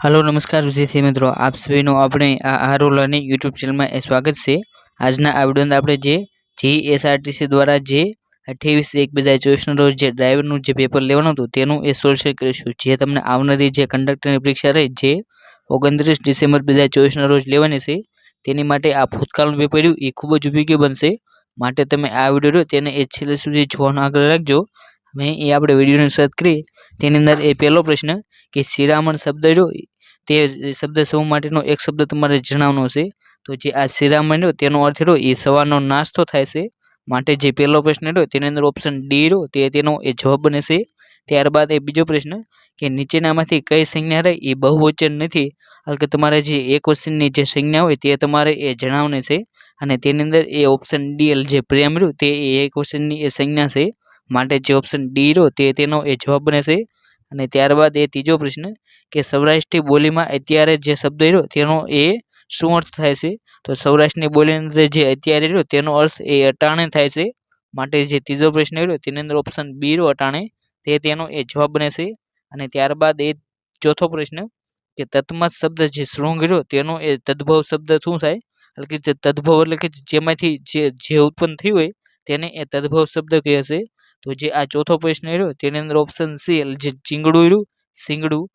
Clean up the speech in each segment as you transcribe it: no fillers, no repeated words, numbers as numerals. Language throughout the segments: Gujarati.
हेलो नमस्कार विद्यार्थी मित्रों, आप सभी આપણે આ આરો લર્નિંગ યુટ્યુબ ચેનલમાં સ્વાગત છે। આજના આ વિડિયોમાં આપણે જે જીએસઆરટીસી દ્વારા જે 28/1/2024 રોજ જે ડ્રાઈવરનું જે પેપર લેવાનું હતું તેનું એ સોલ્યુશન કરીશું। જે તમને આવનારી જે કંડક્ટરની પરીક્ષા રહી જે 29 ડિસેમ્બર 2024 રોજ લેવાની છે તેની માટે આ ભૂતકાળનું પેપર રહ્યું એ ખૂબ જ ઉપયોગી બનશે। માટે તમે આ વિડિયો તેને છેલ્લે સુધી જોવાનો આગ્રહ રાખજો। મેં એ આપણે વિડિયોની શરૂઆત કરી તેની અંદર એ પહેલો પ્રશ્ન કે શિરામણ શબ્દ રહ્યો તે શબ્દ સમૂહ માટેનો એક શબ્દ તમારે જણાવવાનો છે। તો જે આ શિરામણ રહ્યો તેનો અર્થ રહ્યો એ સવારનો નાસ્તો થાય છે। માટે જે પહેલો પ્રશ્ન રહ્યો તેની અંદર ઓપ્શન ડી રહ્યો તેનો એ જવાબ બને છે। ત્યારબાદ એ બીજો પ્રશ્ન કે નીચેનામાંથી કઈ સંજ્ઞા રહી એ બહુવચન નથી, એટલે કે તમારે જે એક વચનની જે સંજ્ઞા હોય તે તમારે એ જણાવવાની છે। અને તેની અંદર એ ઓપ્શન ડી જે પ્રેમ રહ્યું તે એક વચનની એ સંજ્ઞા છે। માટે જે ઓપ્શન ડી રહ્યો તેનો એ જવાબ બને છે। અને ત્યારબાદ એ ત્રીજો પ્રશ્ન કે સૌરાષ્ટ્રી બોલીમાં અત્યારે જે શબ્દ રહ્યો તેનો એ શું અર્થ થાય છે? તો સૌરાષ્ટ્રની બોલીની અંદર જે અત્યારે રહ્યો તેનો અર્થ એ અટાણે થાય છે। માટે જે ત્રીજો પ્રશ્ન રહ્યો તેની અંદર ઓપ્શન બી રહ્યો અટાણે તેનો એ જવાબ બને છે। અને ત્યારબાદ એ ચોથો પ્રશ્ન કે તત્મત શબ્દ જે શૃંગ રહ્યો તેનો એ તદ્ભવ શબ્દ શું થાય? એટલે કે જે તદ્ભવ એટલે કે જેમાંથી જે ઉત્પન્ન થયું હોય તેને એ તદ્ભવ શબ્દ કહે છે। તો જે આ ચોથો પ્રશ્ન રહ્યો તેની અંદર ઓપ્શન સી જે ચીંગડું રહ્યું સિંગડું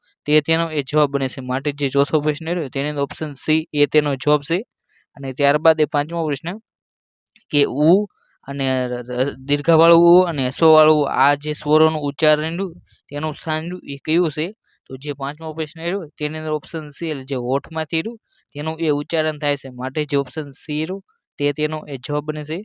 તેનો એ જવાબ બને છે। માટે જે ચોથો પ્રશ્ન રહ્યો તેની અંદર ઓપ્શન સી તેનો જવાબ છે। અને ત્યારબાદ એ પાંચમો પ્રશ્ન કે ઉ અને દીર્ઘવાળું ઉ અને હસ્વવાળું આ જે સ્વરોનું ઉચ્ચારણ તેનું સ્થાન એ કયું છે? તો જે પાંચમો પ્રશ્ન રહ્યો તેની અંદર ઓપ્શન સી જે હોઠમાંથી રહ્યું તેનું એ ઉચ્ચારણ થાય છે। માટે જે ઓપ્શન સી રહ્યું તેનો એ જવાબ બને છે।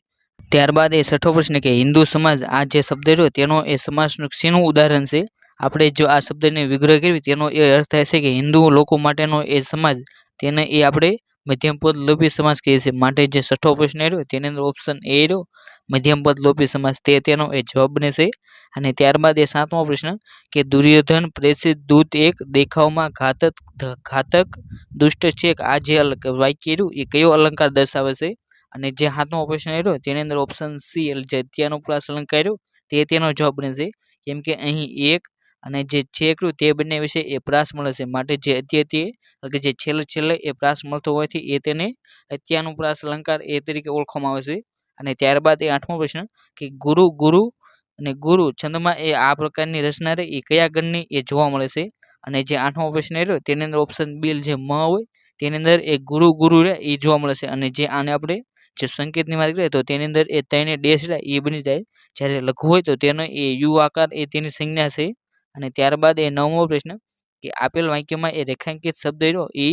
ત્યારબાદ એ છઠ્ઠો પ્રશ્ન કે હિન્દુ સમાજ આ જે શબ્દ રહ્યો તેનો એ સમાજનું શેનું ઉદાહરણ છે? આપણે જો આ શબ્દને વિગ્રહ કરવી તેનો એ અર્થ થાય છે કે હિન્દુ લોકો માટેનો એ સમાજ તેને એ આપણે મધ્યમપદ લોપી સમાજ કહીએ છીએ। માટે જે છઠ્ઠો પ્રશ્ન રહ્યો તેની અંદર ઓપ્શન એ રહ્યો મધ્યમપદ લોપી સમાજ તેનો એ જવાબ બને છે। અને ત્યારબાદ એ સાતમો પ્રશ્ન કે દુર્યોધન પ્રેષિત દૂત એક દેખાવમાં ઘાતક દુષ્ટ છે આ જે વાક્ય રહ્યું એ કયો અલંકાર દર્શાવે છે? અને જે સાતમો પ્રશ્ન રહ્યો તેની અંદર ઓપ્શન સી જે અત્યાનુપ્રાસ અલંકાર રહ્યો તેનો જવાબ બને છે। કેમ કે અહીં એક અને જે છે તે બંને વિશે એ પ્રાસ મળે છે। માટે જે કે જે છેલ્લે એ પ્રાસ મળતો હોવાથી એ તેને અત્યાનુપ્રાસ અલંકાર એ તરીકે ઓળખવામાં આવે છે। અને ત્યારબાદ એ આઠમો પ્રશ્ન કે ગુરુ અને ગુરુ છંદમાં એ આ પ્રકારની રચના રહી એ કયા ગણની એ જોવા મળે છે? અને જે આઠમો પ્રશ્ન રહ્યો તેની અંદર ઓપ્શન બી જે મ હોય તેની અંદર એ ગુરુ રહે એ જોવા મળે છે। અને જે આને આપણે જે સંકેતની વાત કરીએ તો તેની અંદર એ ત્રણે ડેશ રહે એ બની જાય, જ્યારે લઘુ હોય તો તેનો એ યુ આકાર એ તેની સંજ્ઞા છે। અને ત્યારબાદ એ નવમો પ્રશ્ન કે આપેલ વાક્યમાં એ રેખાંકિત શબ્દ રહ્યો એ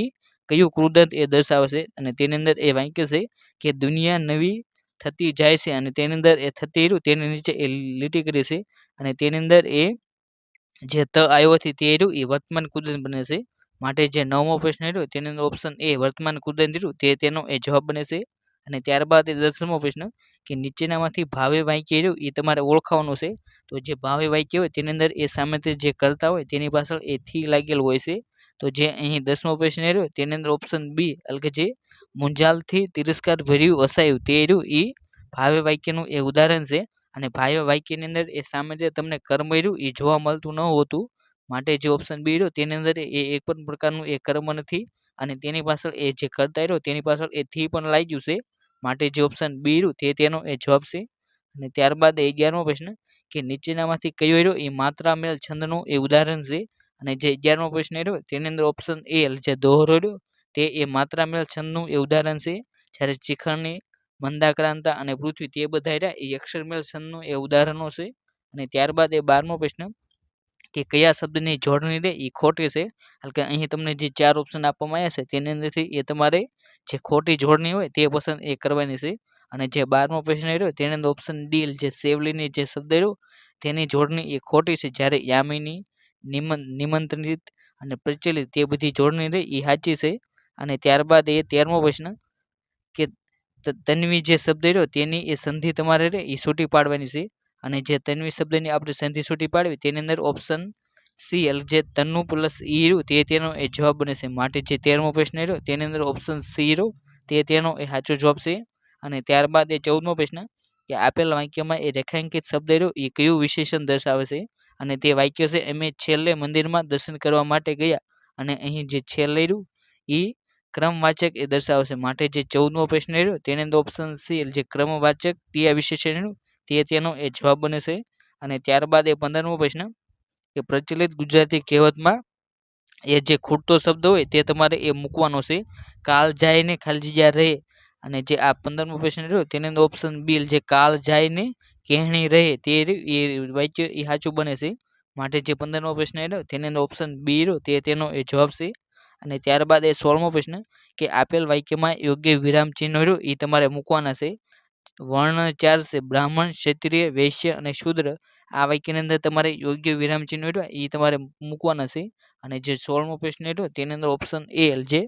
કયું કૃદંત એ દર્શાવે છે? અને તેની અંદર એ વાક્ય છે કે દુનિયા નવી થતી જાય છે અને તેની અંદર એ થતી રહ્યું તેની નીચે એ લીટી કરી છે। અને તેની અંદર એ જે ત આવ્યોથી તે રહ્યું એ વર્તમાન કૃદંત બને છે। માટે જે નવમો પ્રશ્ન રહ્યો તેની અંદર ઓપ્શન એ વર્તમાન કૃદંત રહ્યું તેનો એ જવાબ બને છે। અને ત્યારબાદ એ 10મો પ્રશ્ન કે નીચેનામાંથી ભાવે વાક્ય રહ્યું એ તમારે ઓળખાવાનું છે। તો જે ભાવે વાક્ય હોય તેની અંદર એ સામેથી જે કરતા હોય તેની પાછળ એ થી લાગેલ હોય છે। તો જે અહીં 10મો પ્રશ્ન રહ્યો તેની અંદર ઓપ્શન બી એટલે કે જે મુંજાલથી તિરસ્કાર ભર્યું હસાયું તે રહ્યું એ ભાવે વાક્યનું એ ઉદાહરણ છે। અને ભાવે વાક્યની અંદર એ સામે જે તમને કર્મ રહ્યું એ જોવા મળતું ન હોતું। માટે જે ઓપ્શન બી રહ્યો તેની અંદર એ એક પણ પ્રકારનું એ કર્મ નથી અને તેની પાછળ એ જે કરતા રહ્યો તેની પાછળ એ થી પણ લાગ્યું છે। માટે જે ઓપ્શન બી રહ્યું તેનો એ જવાબ છે। અને ત્યારબાદ 11મો પ્રશ્ન કે નીચેનામાંથી કયો રહ્યો એ માત્રા મેલ છંદનું એ ઉદાહરણ છે? અને જે 11મો પ્રશ્ન રહ્યો તેની અંદર ઓપ્શન એ જે દોહરો રહ્યો તે એ માત્રા મેલ છંદનું એ ઉદાહરણ છે, જ્યારે શિખરણી મંદાક્રાંતા અને પૃથ્વી તે બધા રહ્યા એ અક્ષરમેલ છંદનું એ ઉદાહરણો છે। અને ત્યારબાદ એ 12મો પ્રશ્ન કે કયા શબ્દની જોડણી રહે એ ખોટી છે? એટલે કે અહીં તમને જે 4 ઓપ્શન આપવામાં આવ્યા છે તેની અંદરથી એ તમારે જે ખોટી જોડણી હોય તે પસંદ એ કરવાની છે। અને જે 12મો પ્રશ્ન રહ્યો તેની અંદર ઓપ્શન ડી જે સેવલીની જે શબ્દ રહ્યો તેની જોડણી એ ખોટી છે, જ્યારે યામિની નિમંત્રિત અને પ્રચલિત તે બધી જોડણી રહી એ સાચી છે। અને ત્યારબાદ એ 13મો પ્રશ્ન કે તન્વી જે શબ્દ રહ્યો તેની એ સંધિ તમારે રહે એ છૂટી પાડવાની છે। અને જે તન્વી શબ્દની આપણે સંધિ છૂટી પાડવી તેની અંદર ઓપ્શન સી જે તન્નુ પ્લસ ઈ રહ્યું તેનો એ જવાબ બને છે। માટે જે 13મો પ્રશ્ન રહ્યો તેની અંદર ઓપ્શન સી રહ્યો તેનો એ સાચો જવાબ છે। અને ત્યારબાદ એ 14મો પ્રશ્ન કે આપેલ વાક્યમાં એ રેખાંકિત શબ્દ રહ્યો એ કયું વિશેષણ દર્શાવે છે? અને તે વાક્ય છે અમે છેલ્લે મંદિરમાં દર્શન કરવા માટે ગયા અને અહીં જે છેલ્લે રહ્યું એ ક્રમવાચક એ દર્શાવશે. માટે જે 14મો પ્રશ્ન રહ્યો તેની અંદર ઓપ્શન સી જે ક્રમવાચક ક્રિયા વિશેષણ રહ્યું તે તેનો એ જવાબ બને છે. અને ત્યારબાદ એ 15મો પ્રશ્ન કે પ્રચલિત ગુજરાતી કહેવતમાં એ જે ખૂટતો શબ્દ હોય તે તમારે એ મૂકવાનો છે. કાલ જાય ને ખાલી જગ્યા રહે. અને જે આ 15મો પ્રશ્ન રહ્યો તેની અંદર ઓપ્શન બી જે કાલ જાય ને કહેણી રહે તે એ વાક્ય એ સાચું બને છે. માટે જે 15મો પ્રશ્ન રહ્યો તેની અંદર ઓપ્શન બી રહ્યો તે તેનો એ જવાબ છે. અને ત્યારબાદ એ 16મો પ્રશ્ન કે આપેલ વાક્યમાં યોગ્ય વિરામ ચિહ્નો રહ્યો એ તમારે મૂકવાના છે. વર્ણ 4 છે બ્રાહ્મણ, ક્ષત્રિય, વૈશ્ય અને શૂદ્ર. આ વાક્યની અંદર તમારે યોગ્ય વિરામ ચિહ્નો રહ્યો એ તમારે મૂકવાના છે. અને જે 16મો પ્રશ્ન રહ્યો તેની અંદર ઓપ્શન એ જે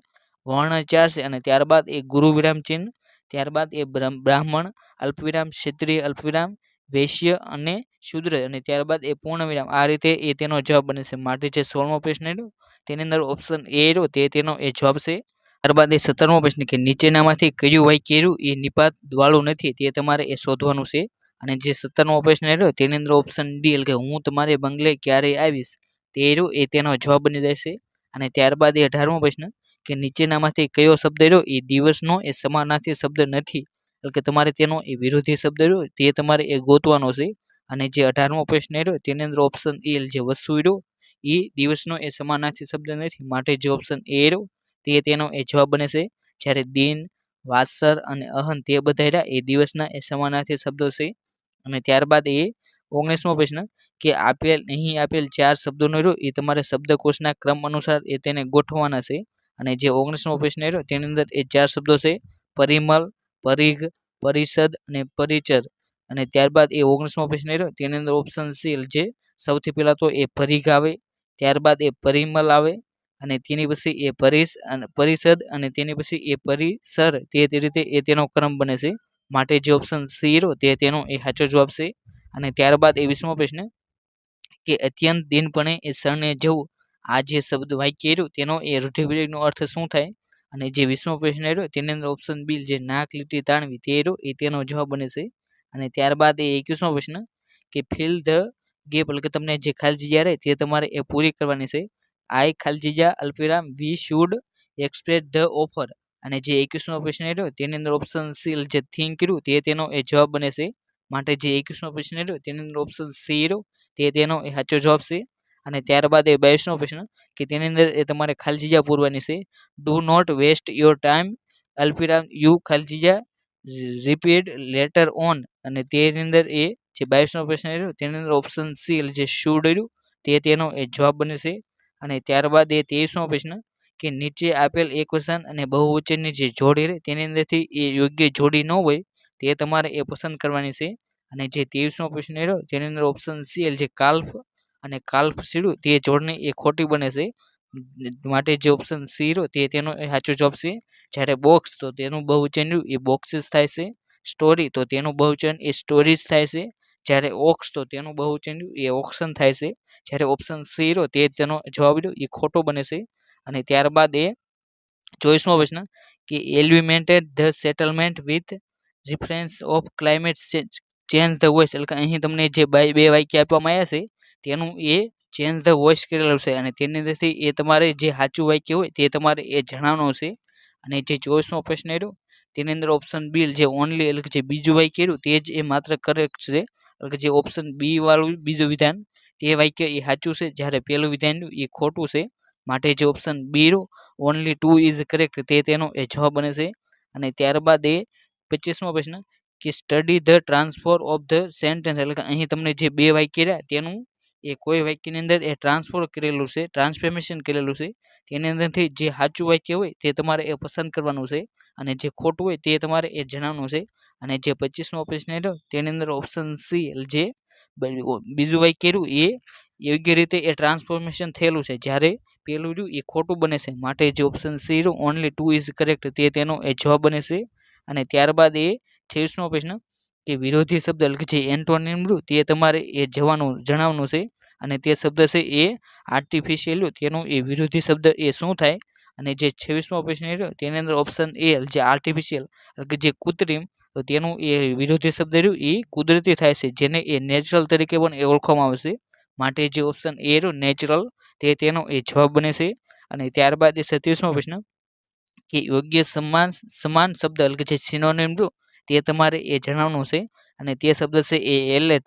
વર્ણ 4 છે અને ત્યારબાદ એ ગુરુ વિરામ ચિહ્ન, ત્યારબાદ એ બ્રાહ્મણ અલ્પવિરામ, ક્ષત્રિય અલ્પવિરામ, વૈશ્ય અને શૂદ્ર અને ત્યારબાદ એ પૂર્ણ વિરામ. આ રીતે એ તેનો જવાબ બને છે. માટે જે 16મો પ્રશ્ન રહ્યો તેની અંદર ઓપ્શન એ રહ્યો તે તેનો એ જવાબ છે. ત્યારબાદ એ 17મો પ્રશ્ન કે નીચેનામાંથી કયું વાક્ય રહ્યું એ નિપાત વાળું નથી તે તમારે એ શોધવાનું છે. અને જે 17મો પ્રશ્ન રહ્યો તેની અંદર ઓપ્શન ડી કે હું તમારે બંગલે ક્યારે આવીશ તે રહ્યું એ તેનો જવાબ બની જશે. અને ત્યારબાદ એ 18મો પ્રશ્ન કે નીચેનામાંથી કયો શબ્દ રહ્યો એ દિવસનો એ સમાનાર્થી શબ્દ નથી, એટલે કે તમારે તેનો એ વિરોધી શબ્દ રહ્યો તે તમારે એ ગોતવાનો છે. અને જે 18મો પ્રશ્ન રહ્યો તેની અંદર ઓપ્શન એ જે વસ્તુ રહ્યો એ દિવસનો એ સમાનાર્થી શબ્દ નથી. માટે જે ઓપ્શન એ રહ્યો તે તેનો એ જવાબ બને છે. જ્યારે દિન, વાસર અને અહન તે બધા રહ્યા એ દિવસના એ સમાનાર્થી શબ્દો છે. અને ત્યારબાદ એ 19મો પ્રશ્ન કે અહીં આપેલ 4 શબ્દોનો રહ્યો એ તમારે શબ્દકોશના ક્રમ અનુસાર એ તેને ગોઠવવાના છે. અને જે 19મો પ્રશ્ન રહ્યો તેની અંદર એ 4 શબ્દો છે પરિમલ, પરિઘ, પરિષદ અને પરિચર. અને ત્યારબાદ એ 19મો પ્રશ્ન રહ્યો તેની અંદર ઓપ્શન સી જે સૌથી પહેલા તો એ પરિઘ આવે, ત્યારબાદ એ પરિમલ આવે અને તેની પછી એ પરિષદ અને તેની પછી એ પરિસર. તે રીતે એ તેનો ક્રમ બને છે. માટે જે ઓપ્શન સી રહ્યો તે તેનો એ સાચો જવાબ છે. અને ત્યારબાદ એ 20મો પ્રશ્ન કે અત્યંત દિનપણે એ શરણે જવું. આ જે શબ્દ વાક્ય રહ્યું તેનો એ રૂઢિપ્રયોગનો અર્થ શું થાય? અને જે 20મો પ્રશ્ન રહ્યો તેની અંદર ઓપ્શન બી જે નાક લીટી તાણવી તે રહ્યો એ તેનો જવાબ બને છે. અને ત્યારબાદ એ 21મો પ્રશ્ન કે ફિલ ધ ગેપ, એટલે કે તમને જે ખાલી જગ્યા રહે તે તમારે એ પૂરી કરવાની છે. આઈ ખાલી જગ્યા અલ્પવિરામ we should express the offer. અને જે 21મો પ્રશ્ન રહ્યો તેની અંદર ઓપ્શન સી જે થિંક રહ્યું તે તેનો એ જવાબ બને છે. માટે જે 21મો પ્રશ્ન રહ્યો તેની અંદર ઓપ્શન સી રહ્યો તે તેનો એ સાચો જવાબ છે. અને ત્યારબાદ એ 22મો પ્રશ્ન કે તેની અંદર એ તમારે ખાલી જગ્યા પૂરવાની છે. Do not waste your time અલ્પવિરામ યુ ખાલી જગ્યા રિપીટ લેટર ઓન. અને તેની અંદર એ જે 22મો પ્રશ્ન રહ્યો તેની અંદર ઓપ્શન સી જે શુડ રહ્યું તે તેનો એ જવાબ બને છે. અને ત્યારબાદ એ 23મો પ્રશ્ન કે નીચે આપેલ એકવચન અને બહુવચનની જે જોડી રહે તેની અંદરથી એ યોગ્ય જોડી ન હોય તે તમારે એ પસંદ કરવાની છે. અને જે 23મો પ્રશ્ન રહ્યો તેની અંદર ઓપ્શન સી જે કાલ્ફ અને કાલ્ફ સીડું તે જોડણી એ ખોટી બને છે. માટે જે ઓપ્શન સી રહ્યો તે તેનો એ સાચો જવાબ છે. જ્યારે બોક્સ તો તેનું બહુવચન રહ્યું એ બોક્સીસ થાય છે. સ્ટોરી તો તેનું બહુવચન એ સ્ટોરીઝ થાય છે. જ્યારે ઓક્સ તો તેનું બહુવચન રહ્યું એ ઓક્શન થાય છે. જ્યારે ઓપ્શન સી રહ્યો તે તેનો જવાબ રહ્યો એ ખોટો બને છે. અને ત્યારબાદ એ 24મો પ્રશ્ન કે eliminated the settlement with reference of climate change the voice, એટલે કે અહીં તમને જે બે વાક્ય આપવામાં આવ્યા છે તેનું એ ચેન્જ ધ વોઇસ કરેલું છે. અને તેની અંદરથી એ તમારે જે સાચું વાક્ય હોય તે તમારે એ જણાવવાનું છે. અને જે 24મો પ્રશ્ન રહ્યો તેની અંદર ઓપ્શન બી જે ઓનલી, એટલે કે જે બીજું વાક્ય રહ્યું તે જ એ માત્ર કરેક્ટ છે. એટલે કે જે ઓપ્શન બી વાળું બીજું વિધાન તે વાક્ય એ સાચું છે, જ્યારે પહેલું વિધાન એ ખોટું છે. માટે જે ઓપ્શન બી રહ્યો ઓનલી 2 ઇઝ કરેક્ટ તે તેનો એ જવાબ બને છે. અને ત્યારબાદ એ 25મો પ્રશ્ન કે study the transform of the sentence, એટલે કે અહીં તમને જે બે વાક્ય રહ્યા તેનું એ કોઈ વાક્યની અંદર એ ટ્રાન્સફોર કરેલું છે, ટ્રાન્સફોર્મેશન કરેલું છે. તેની અંદરથી જે સાચું વાક્ય હોય તે તમારે એ પસંદ કરવાનું છે. અને જે ખોટું હોય તે તમારે એ જણાવવાનું છે. અને જે 25મો પ્રશ્ન રહ્યો તેની અંદર ઓપ્શન સી જે બીજું વાક્ય રહ્યું એ યોગ્ય રીતે એ ટ્રાન્સફોર્મેશન થયેલું છે, જ્યારે પેલું રહ્યું એ ખોટું બને છે. માટે જે ઓપ્શન સી રહ્યું ઓનલી 2 ઇઝ કરેક્ટ તે તેનો એ જવાબ બને છે. અને ત્યારબાદ એ 26મો પ્રશ્ન કે વિરોધી શબ્દ, એટલે કે જે એન્ટોનિમ રહ્યું તે તમારે એ જણાવવાનું છે. અને તે શબ્દ છે એ આર્ટિફિશિયલ તેનું એ વિરોધી શબ્દ એ શું થાય? અને જે 26મો પ્રશ્ન રહ્યો તેની અંદર ઓપ્શન એ જે આર્ટિફિશિયલ, એટલે કે જે કૃત્રિમ, તો તેનું એ વિરોધી શબ્દ રહ્યું એ કુદરતી થાય છે, જેને એ નેચરલ તરીકે પણ એ ઓળખવામાં આવે છે. માટે જે ઓપ્શન એ રહ્યો નેચરલ તે તેનો એ જવાબ બને છે. અને ત્યારબાદ એ 37મો પ્રશ્ન કે યોગ્ય સમાન શબ્દ એટલે કે જે સિનોનિમ રહ્યું તે તમારે એ જણાવવાનું છે. અને તે શબ્દ છે એ એલેટ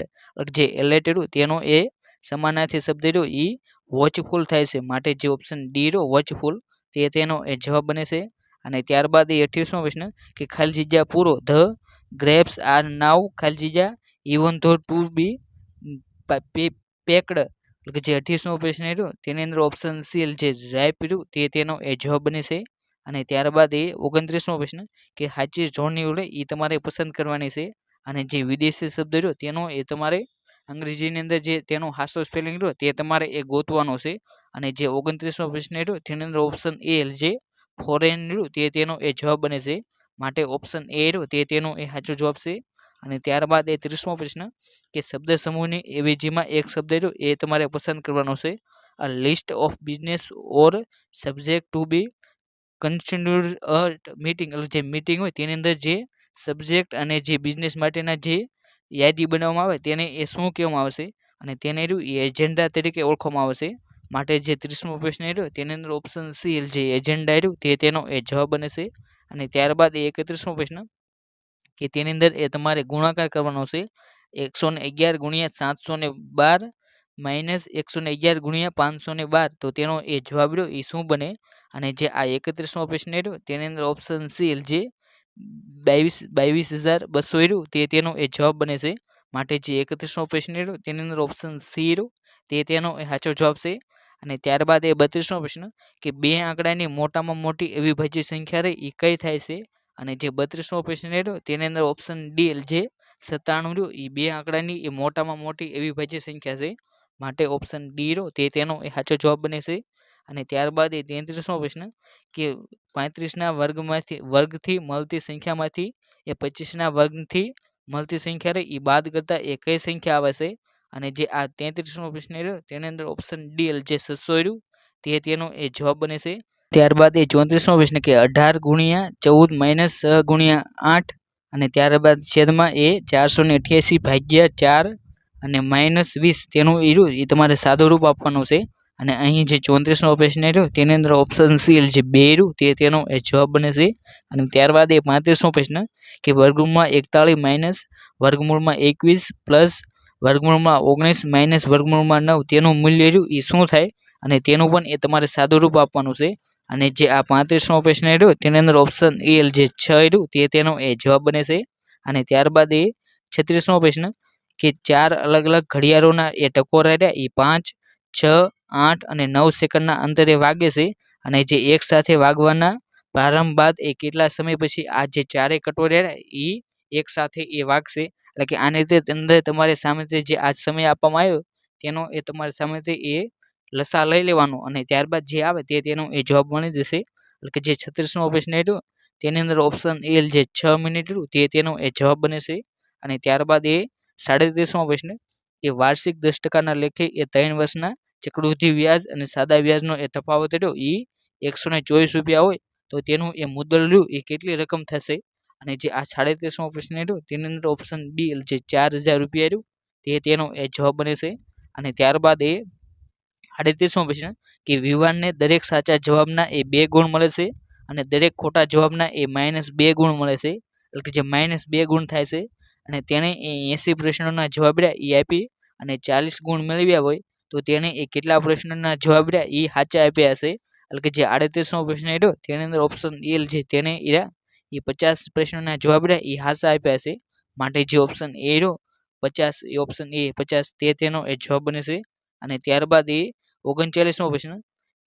જે એલેટ રહ્યું તેનો એ સમાનાર્થી શબ્દ રહ્યો એ વોચફુલ થાય છે, માટે જે ઓપ્શન ડી રહ્યો વોચફુલ તે તેનો એ જવાબ બને છે. અને ત્યારબાદ એ 28મો પ્રશ્ન કે ખાલી જગ્યા પૂરો ધ ગ્રેપ્સ આર નાવ ખાલી જગ્યા ઇવન ધો ટુ બી પેકડ એટલે કે જે 28મો પ્રશ્ન રહ્યો તેની અંદર ઓપ્શન સી જે રાઇપ રહ્યું તે તેનો એ જવાબ બને છે. અને ત્યારબાદ એ 29મો પ્રશ્ન કે સાચી જોડણી વડે એ તમારે પસંદ કરવાની છે. અને જે વિદેશી શબ્દ રહ્યો તેનો એ તમારે અંગ્રેજીની અંદર જે તેનો સાચો સ્પેલિંગ રહ્યો તે તમારે એ ગોતવાનો છે. અને જે 29મો પ્રશ્ન રહ્યો તેની અંદર ઓપ્શન એ જે ફોરેન રહ્યું તે તેનો એ જવાબ બને છે, માટે ઓપ્શન એ રહ્યો તે તેનો એ સાચો જવાબ છે. અને ત્યારબાદ એ 30મો પ્રશ્ન કે શબ્દ સમૂહની એવેજીમાં એક શબ્દ રહ્યો એ તમારે પસંદ કરવાનો છે. A list of business or subject to be continued a meeting એટલે જે મીટિંગ હોય તેની અંદર જે સબ્જેક્ટ અને જે બિઝનેસ માટેના જે યાદી બનાવવામાં આવે તેને એ શું કહેવામાં આવશે, અને તેને રહ્યું એ એજન્ડા તરીકે ઓળખવામાં આવશે. માટે જે 30મો પ્રશ્ન રહ્યો તેની અંદર ઓપ્શન સી જે એજન્ડા રહ્યું તે તેનો એ જવાબ બને છે. અને ત્યારબાદ એ 31મો પ્રશ્ન કે તેની અંદર એ તમારે ગુણાકાર કરવાનો છે 111 ગુણ્યા 712 માઇનસ 111 ગુણ્યા 512 તો તેનો એ જવાબ રહ્યો એ શું બને. અને જે આ 31મો પ્રશ્ન રહ્યો તેની અંદર ઓપ્શન સી જે 22,200 રહ્યું તે તેનો એ જવાબ બને છે, માટે જે 31મો પ્રશ્ન રહ્યો તેની અંદર ઓપ્શન સી રહ્યું તે તેનો એ સાચો જવાબ છે. અને ત્યારબાદ એ 32મો પ્રશ્ન કે બે આંકડાની મોટામાં મોટી અવિભાજ્ય સંખ્યા રહી એ કઈ થાય છે. અને જે 32મો પ્રશ્ન રહ્યો તેની અંદર ઓપ્શન ડી જે 97 રહ્યું એ બે આંકડાની એ મોટામાં મોટી અવિભાજ્ય સંખ્યા છે, માટે ઓપ્શન ડી રહ્યો તે તેનો એ સાચો જવાબ બને છે. અને ત્યારબાદ એ 33મો પ્રશ્ન કે 35ના વર્ગથી મળતી સંખ્યામાંથી એ 25ના વર્ગથી મળતી સંખ્યા રહી એ બાદ કરતા એ કઈ સંખ્યા આવે છે. અને જે આ 33મો પ્રશ્ન રહ્યો તેની અંદર ઓપ્શન ડી જે 600 રહ્યું તે તેનો એ જવાબ બને છે. ત્યારબાદ એ 34મો પ્રશ્ન કે 18 ગુણ્યા 14 માઇનસ 6 ગુણ્યા 8 અને ત્યારબાદ છેદમાં એ 488 ભાગ્યા 4 અને માઇનસ 20 તેનું રહ્યું એ તમારે સાદું રૂપ આપવાનું છે. અને અહીં જે 34મો પ્રશ્ન રહ્યો તેની અંદર ઓપ્શન સી જે 2 રહ્યું તે તેનો એ જવાબ બને છે. અને ત્યારબાદ એ 35મો પ્રશ્ન કે વર્ગમૂળમાં 41 માઇનસ વર્ગમૂળમાં 21 પ્લસ વર્ગમૂળમાં 19 માઇનસ વર્ગમૂળમાં 9 તેનું મૂલ્ય રહ્યું એ શું થાય, અને તેનું પણ એ તમારે સાદું રૂપ આપવાનું છે. અને જે આ 35મો પ્રશ્ન રહ્યો તેની અંદર ઓપ્શન એ જે 6 રહ્યું તે તેનો એ જવાબ બને છે. અને ત્યારબાદ એ 36મો પ્રશ્ન કે 4 અલગ અલગ ઘડિયાળોના એ ટકોરા રહ્યા એ 5, 6, 8 અને 9 સેકન્ડના અંતરે વાગે છે. અને જે એક સાથે વાગવાના પ્રારંભ બાદ એ કેટલા સમય પછી આ જે ચારેય કટોરા એ એક સાથે એ વાગશે. એટલે કે આની રીતે અંદર તમારે સામેથી જે આ સમય આપવામાં આવ્યો તેનો એ તમારે સામેથી એ લસા લઈ લેવાનો, અને ત્યારબાદ જે આવે તે તેનો એ જવાબ મળી જશે. એટલે કે જે 36મો પ્રશ્ન રહ્યો તેની અંદર ઓપ્શન એ જે 6 મિનિટ રહ્યું તે તેનો એ જવાબ બને છે. અને ત્યારબાદ એ 37મો પ્રશ્ન કે વાર્ષિક 10%ના લેખે એ 3 વર્ષના ચક્રવૃદ્ધિ વ્યાજ અને સાદા વ્યાજનો એ તફાવત રહ્યો એ 124 રૂપિયા હોય તો તેનું એ મુદ્દલ રહ્યું એ કેટલી રકમ થશે. અને જે આ 37મો પ્રશ્ન રહ્યો તેની અંદર ઓપ્શન બી જે 4000 રૂપિયા રહ્યું તે તેનો એ જવાબ બને છે. અને ત્યારબાદ એ 38મો પ્રશ્ન કે વિવાનને દરેક સાચા જવાબના એ 2 ગુણ મળે છે અને દરેક ખોટા જવાબના એ -2 ગુણ મળે છે, એટલે કે જે -2 ગુણ થાય છે. અને તેણે એ 80 પ્રશ્નોના જવાબ રહ્યા એ આપી અને 40 ગુણ મેળવ્યા હોય તો તેણે એ કેટલા પ્રશ્નોના જવાબ રહ્યા એ સાચા આપ્યા હશે. એટલે કે જે 38મો પ્રશ્ન રહ્યો તેની અંદર ઓપ્શન એ જે તેને એ 50 પ્રશ્નોના જવાબ રહ્યા એ સાચા આપ્યા હશે, માટે જે ઓપ્શન એ રહ્યો 50 એ ઓપ્શન એ 50 તે તેનો એ જવાબ બને છે. અને ત્યારબાદ એ 39મો પ્રશ્ન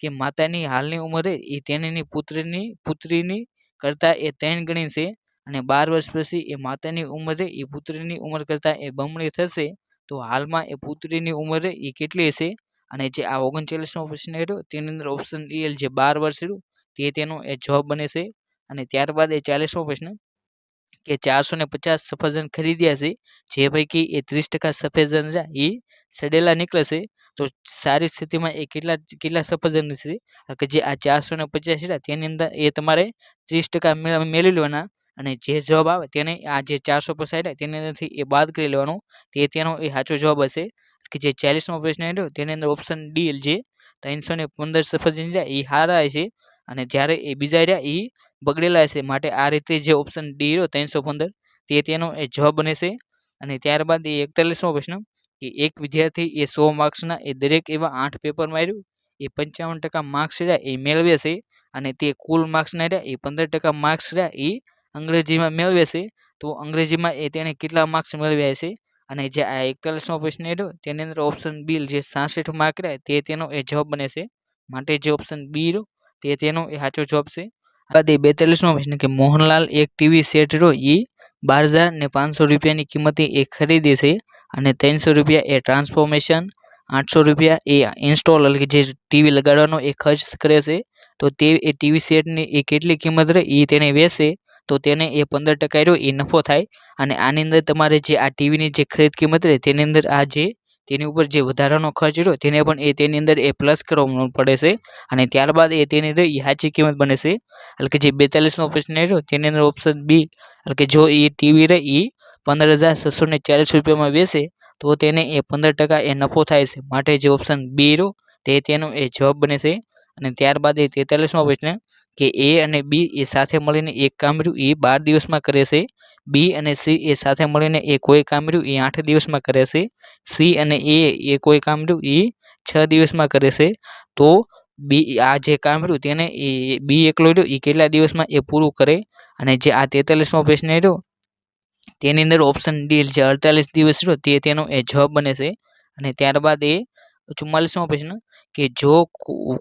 કે માતાની હાલની ઉંમરે એ તેની પુત્રીની કરતાં એ 3 ગણી છે અને 12 વર્ષ પછી એ માતાની ઉંમરે એ પુત્રીની ઉંમર કરતાં એ બમણી થશે તો હાલમાં એ પુત્રીની ઉંમરે એ કેટલી હશે. અને જે આ 39મો પ્રશ્ન રહ્યો તેની અંદર ઓપ્શન એ જે 12 વર્ષ રહ્યું તે તેનો એ જવાબ બને છે. અને ત્યારબાદ એ 40મો પ્રશ્ન કે 450 સફરજન ખરીદ્યા છે જે પૈકી એ 30% સફરજન એ સડેલા નીકળે છે તો સારી સ્થિતિમાં એ કેટલા સફરજન છે કે જે આ 450 છે તેની અંદર એ તમારે 30% મેળવી લેવાના, અને જે જવાબ આવે તેને આ જે 450 તેની અંદરથી એ બાદ કરી લેવાનો તે તેનો એ સાચો જવાબ હશે. કે જે 40મો પ્રશ્ન રહ્યો તેની અંદર ઓપ્શન ડી જે 315 સફરજન રહ્યા એ સારા છે અને જ્યારે એ બીજા રહ્યા એ બગડેલા છે. માટે આ રીતે જે ઓપ્શન ડી રહ્યો 315 તે તેનો એ જવાબ બને છે. અને ત્યારબાદ એ 41મો પ્રશ્ન કે એક વિદ્યાર્થી એ 100 માર્ક્સના એ દરેક એવા 8 પેપરમાં રહ્યું એ 55% માર્ક્સ રહ્યા એ મેળવે છે અને તે કુલ માર્ક્સના રહ્યા એ 15% માર્ક્સ રહ્યા એ અંગ્રેજીમાં મેળવે છે. તો અંગ્રેજીમાં એ તેને કેટલા માર્ક્સ મેળવ્યા છે? અને જે આ 41મો પ્રશ્ન રહ્યો તેની અંદર ઓપ્શન બી જે 66 માર્ક રહ્યા તે તેનો એ જવાબ બને છે. માટે જે ઓપ્શન બી રહ્યો તે તેનો એ સાચો જવાબ છે. બાદ એ 42મો પ્રશ્ન કે મોહનલાલ એક ટીવી સેટ રહ્યો એ 12,500 રૂપિયાની કિંમતે એ ખરીદે છે અને 300 રૂપિયા એ ટ્રાન્સફોર્મેશન 800 રૂપિયા એ ઇન્સ્ટોલ એટલે કે જે ટીવી લગાડવાનો એ ખર્ચ કરે છે. તો તે એ ટીવી સેટની એ કેટલી કિંમત રહે એ તેને વેચે તો તેને એ 15% રહ્યો એ નફો થાય. અને આની અંદર તમારે જે આ ટીવીની જે ખરીદ કિંમત રહે તેની અંદર આ જે તેની ઉપર જે વધારાનો ખર્ચ રહ્યો તેને પણ એ તેની અંદર એ પ્લસ કરવાનો પડે છે. અને ત્યારબાદ એ તેની એ સાચી કિંમત બને છે. એટલે કે જે 42મો પ્રશ્ન રહ્યો તેની અંદર ઓપ્શન બી એટલે કે જો એ ટીવી રહે એ 15,640 રૂપિયામાં વેચે તો તેને એ 15% એ નફો થાય છે. માટે જે ઓપ્શન બી રહ્યો તે તેનો એ જવાબ બને છે. અને ત્યારબાદ એ 43મો પ્રશ્ન કે એ અને બી એ સાથે મળીને એક કામ રહ્યું એ 12 દિવસમાં કરે છે. બી અને સી એ સાથે મળીને એ કોઈ કામ રહ્યું એ 8 દિવસમાં કરે છે. સી અને એ કોઈ કામ રહ્યું એ 6 દિવસમાં કરે છે. તો બી આ જે કામ રહ્યું તેને એ બી એકલો રહ્યો એ કેટલા દિવસમાં એ પૂરું કરે? અને જે આ 43મો પ્રશ્ન રહ્યો તેની અંદર ઓપ્શન ડી જે 48 દિવસ રહ્યો તે તેનો એ જવાબ બને છે. અને ત્યારબાદ એ 44મો પ્રશ્ન કે જો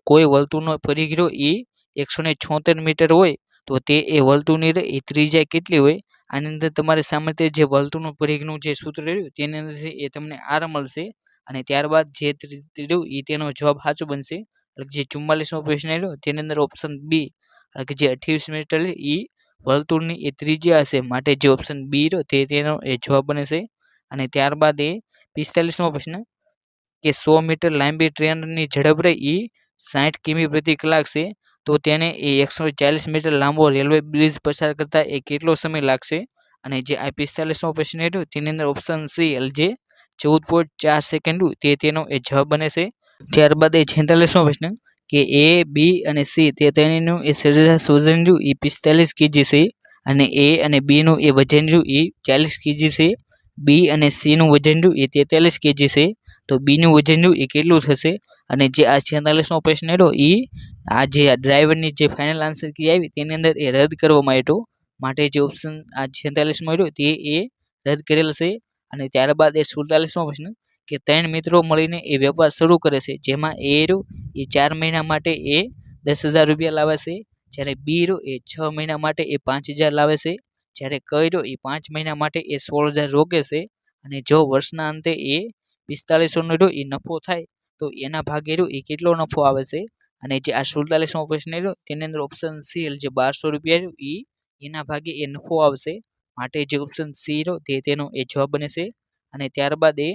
કોઈ વર્તુળનો પરિઘ રહ્યો એ 176 મીટર હોય તો તે એ વર્તુળની એ ત્રિજ્યા કેટલી હોય? આની અંદર તમારે સામાન્ય જે વર્તુળનું પરિઘનું જે સૂત્ર રહ્યું તેની અંદર એ તમને આર મળશે. અને ત્યારબાદ જે રહ્યું એ તેનો જવાબ સાચો બનશે. એટલે જે 44મો પ્રશ્ન રહ્યો તેની અંદર ઓપ્શન બી એટલે કે જે 28 મીટર એ વર્તુળની એ ત્રિજ્યા હશે. માટે જે ઓપ્શન બી રહ્યો તે તેનો એ જવાબ બને છે. અને ત્યારબાદ એ 45મો પ્રશ્ન કે 100 મીટર લાંબી ટ્રેનની ઝડપ રહી એ 60 કિમી પ્રતિ કલાક છે તો તેને એ 140 મીટર લાંબો રેલવે બ્રિજ પસાર કરતા એ કેટલો સમય લાગશે? અને જે આ 45મો પ્રશ્ન રહ્યો તેની અંદર ઓપ્શન સી એટલે જે 14.4 સેકન્ડ તે તેનો એ જવાબ બને છે. ત્યારબાદ એ 46મો પ્રશ્ન કે એ બી અને સી તે તેનું એ સરેરાશ વજન રહ્યું એ 45 કેજી છે અને એ અને બી નું એ વજન રહ્યું એ 40 કેજી છે. બી અને સી નું વજન રહ્યું એ 43 કેજી છે. તો બી નું વજન રહ્યું એ કેટલું થશે? અને જે આ 46મો પ્રશ્ન રહ્યો એ આ જે ડ્રાઈવરની જે ફાઇનલ આન્સર કી આવી તેની અંદર એ રદ કરવામાં આવ્યો. માટે જે ઓપ્શન આ 46મો રહ્યો તે એ રદ કરેલ છે. અને ત્યારબાદ એ 47મો પ્રશ્ન કે 3 મિત્રો મળીને એ વેપાર શરૂ કરે છે જેમાં એ રહ્યો એ 4 મહિના માટે એ 10,000 રૂપિયા લાવે છે. જ્યારે બી રહ્યો એ 6 મહિના માટે એ 5,000 લાવે છે. જ્યારે કઈ રહ્યો એ 5 મહિના માટે એ 16,000 રોકે છે. અને જો વર્ષના અંતે એ 4500 રહ્યો એ નફો થાય તો એના ભાગે રહ્યો એ કેટલો નફો આવે છે? અને જે આ 47મો પ્રશ્ન રહ્યો તેની અંદર ઓપ્શન સી જે 1200 રૂપિયા રહ્યો એ એના ભાગે એ નફો આવશે. માટે જે ઓપ્શન સી રહ્યો તે તેનો એ જવાબ બને છે. અને ત્યારબાદ એ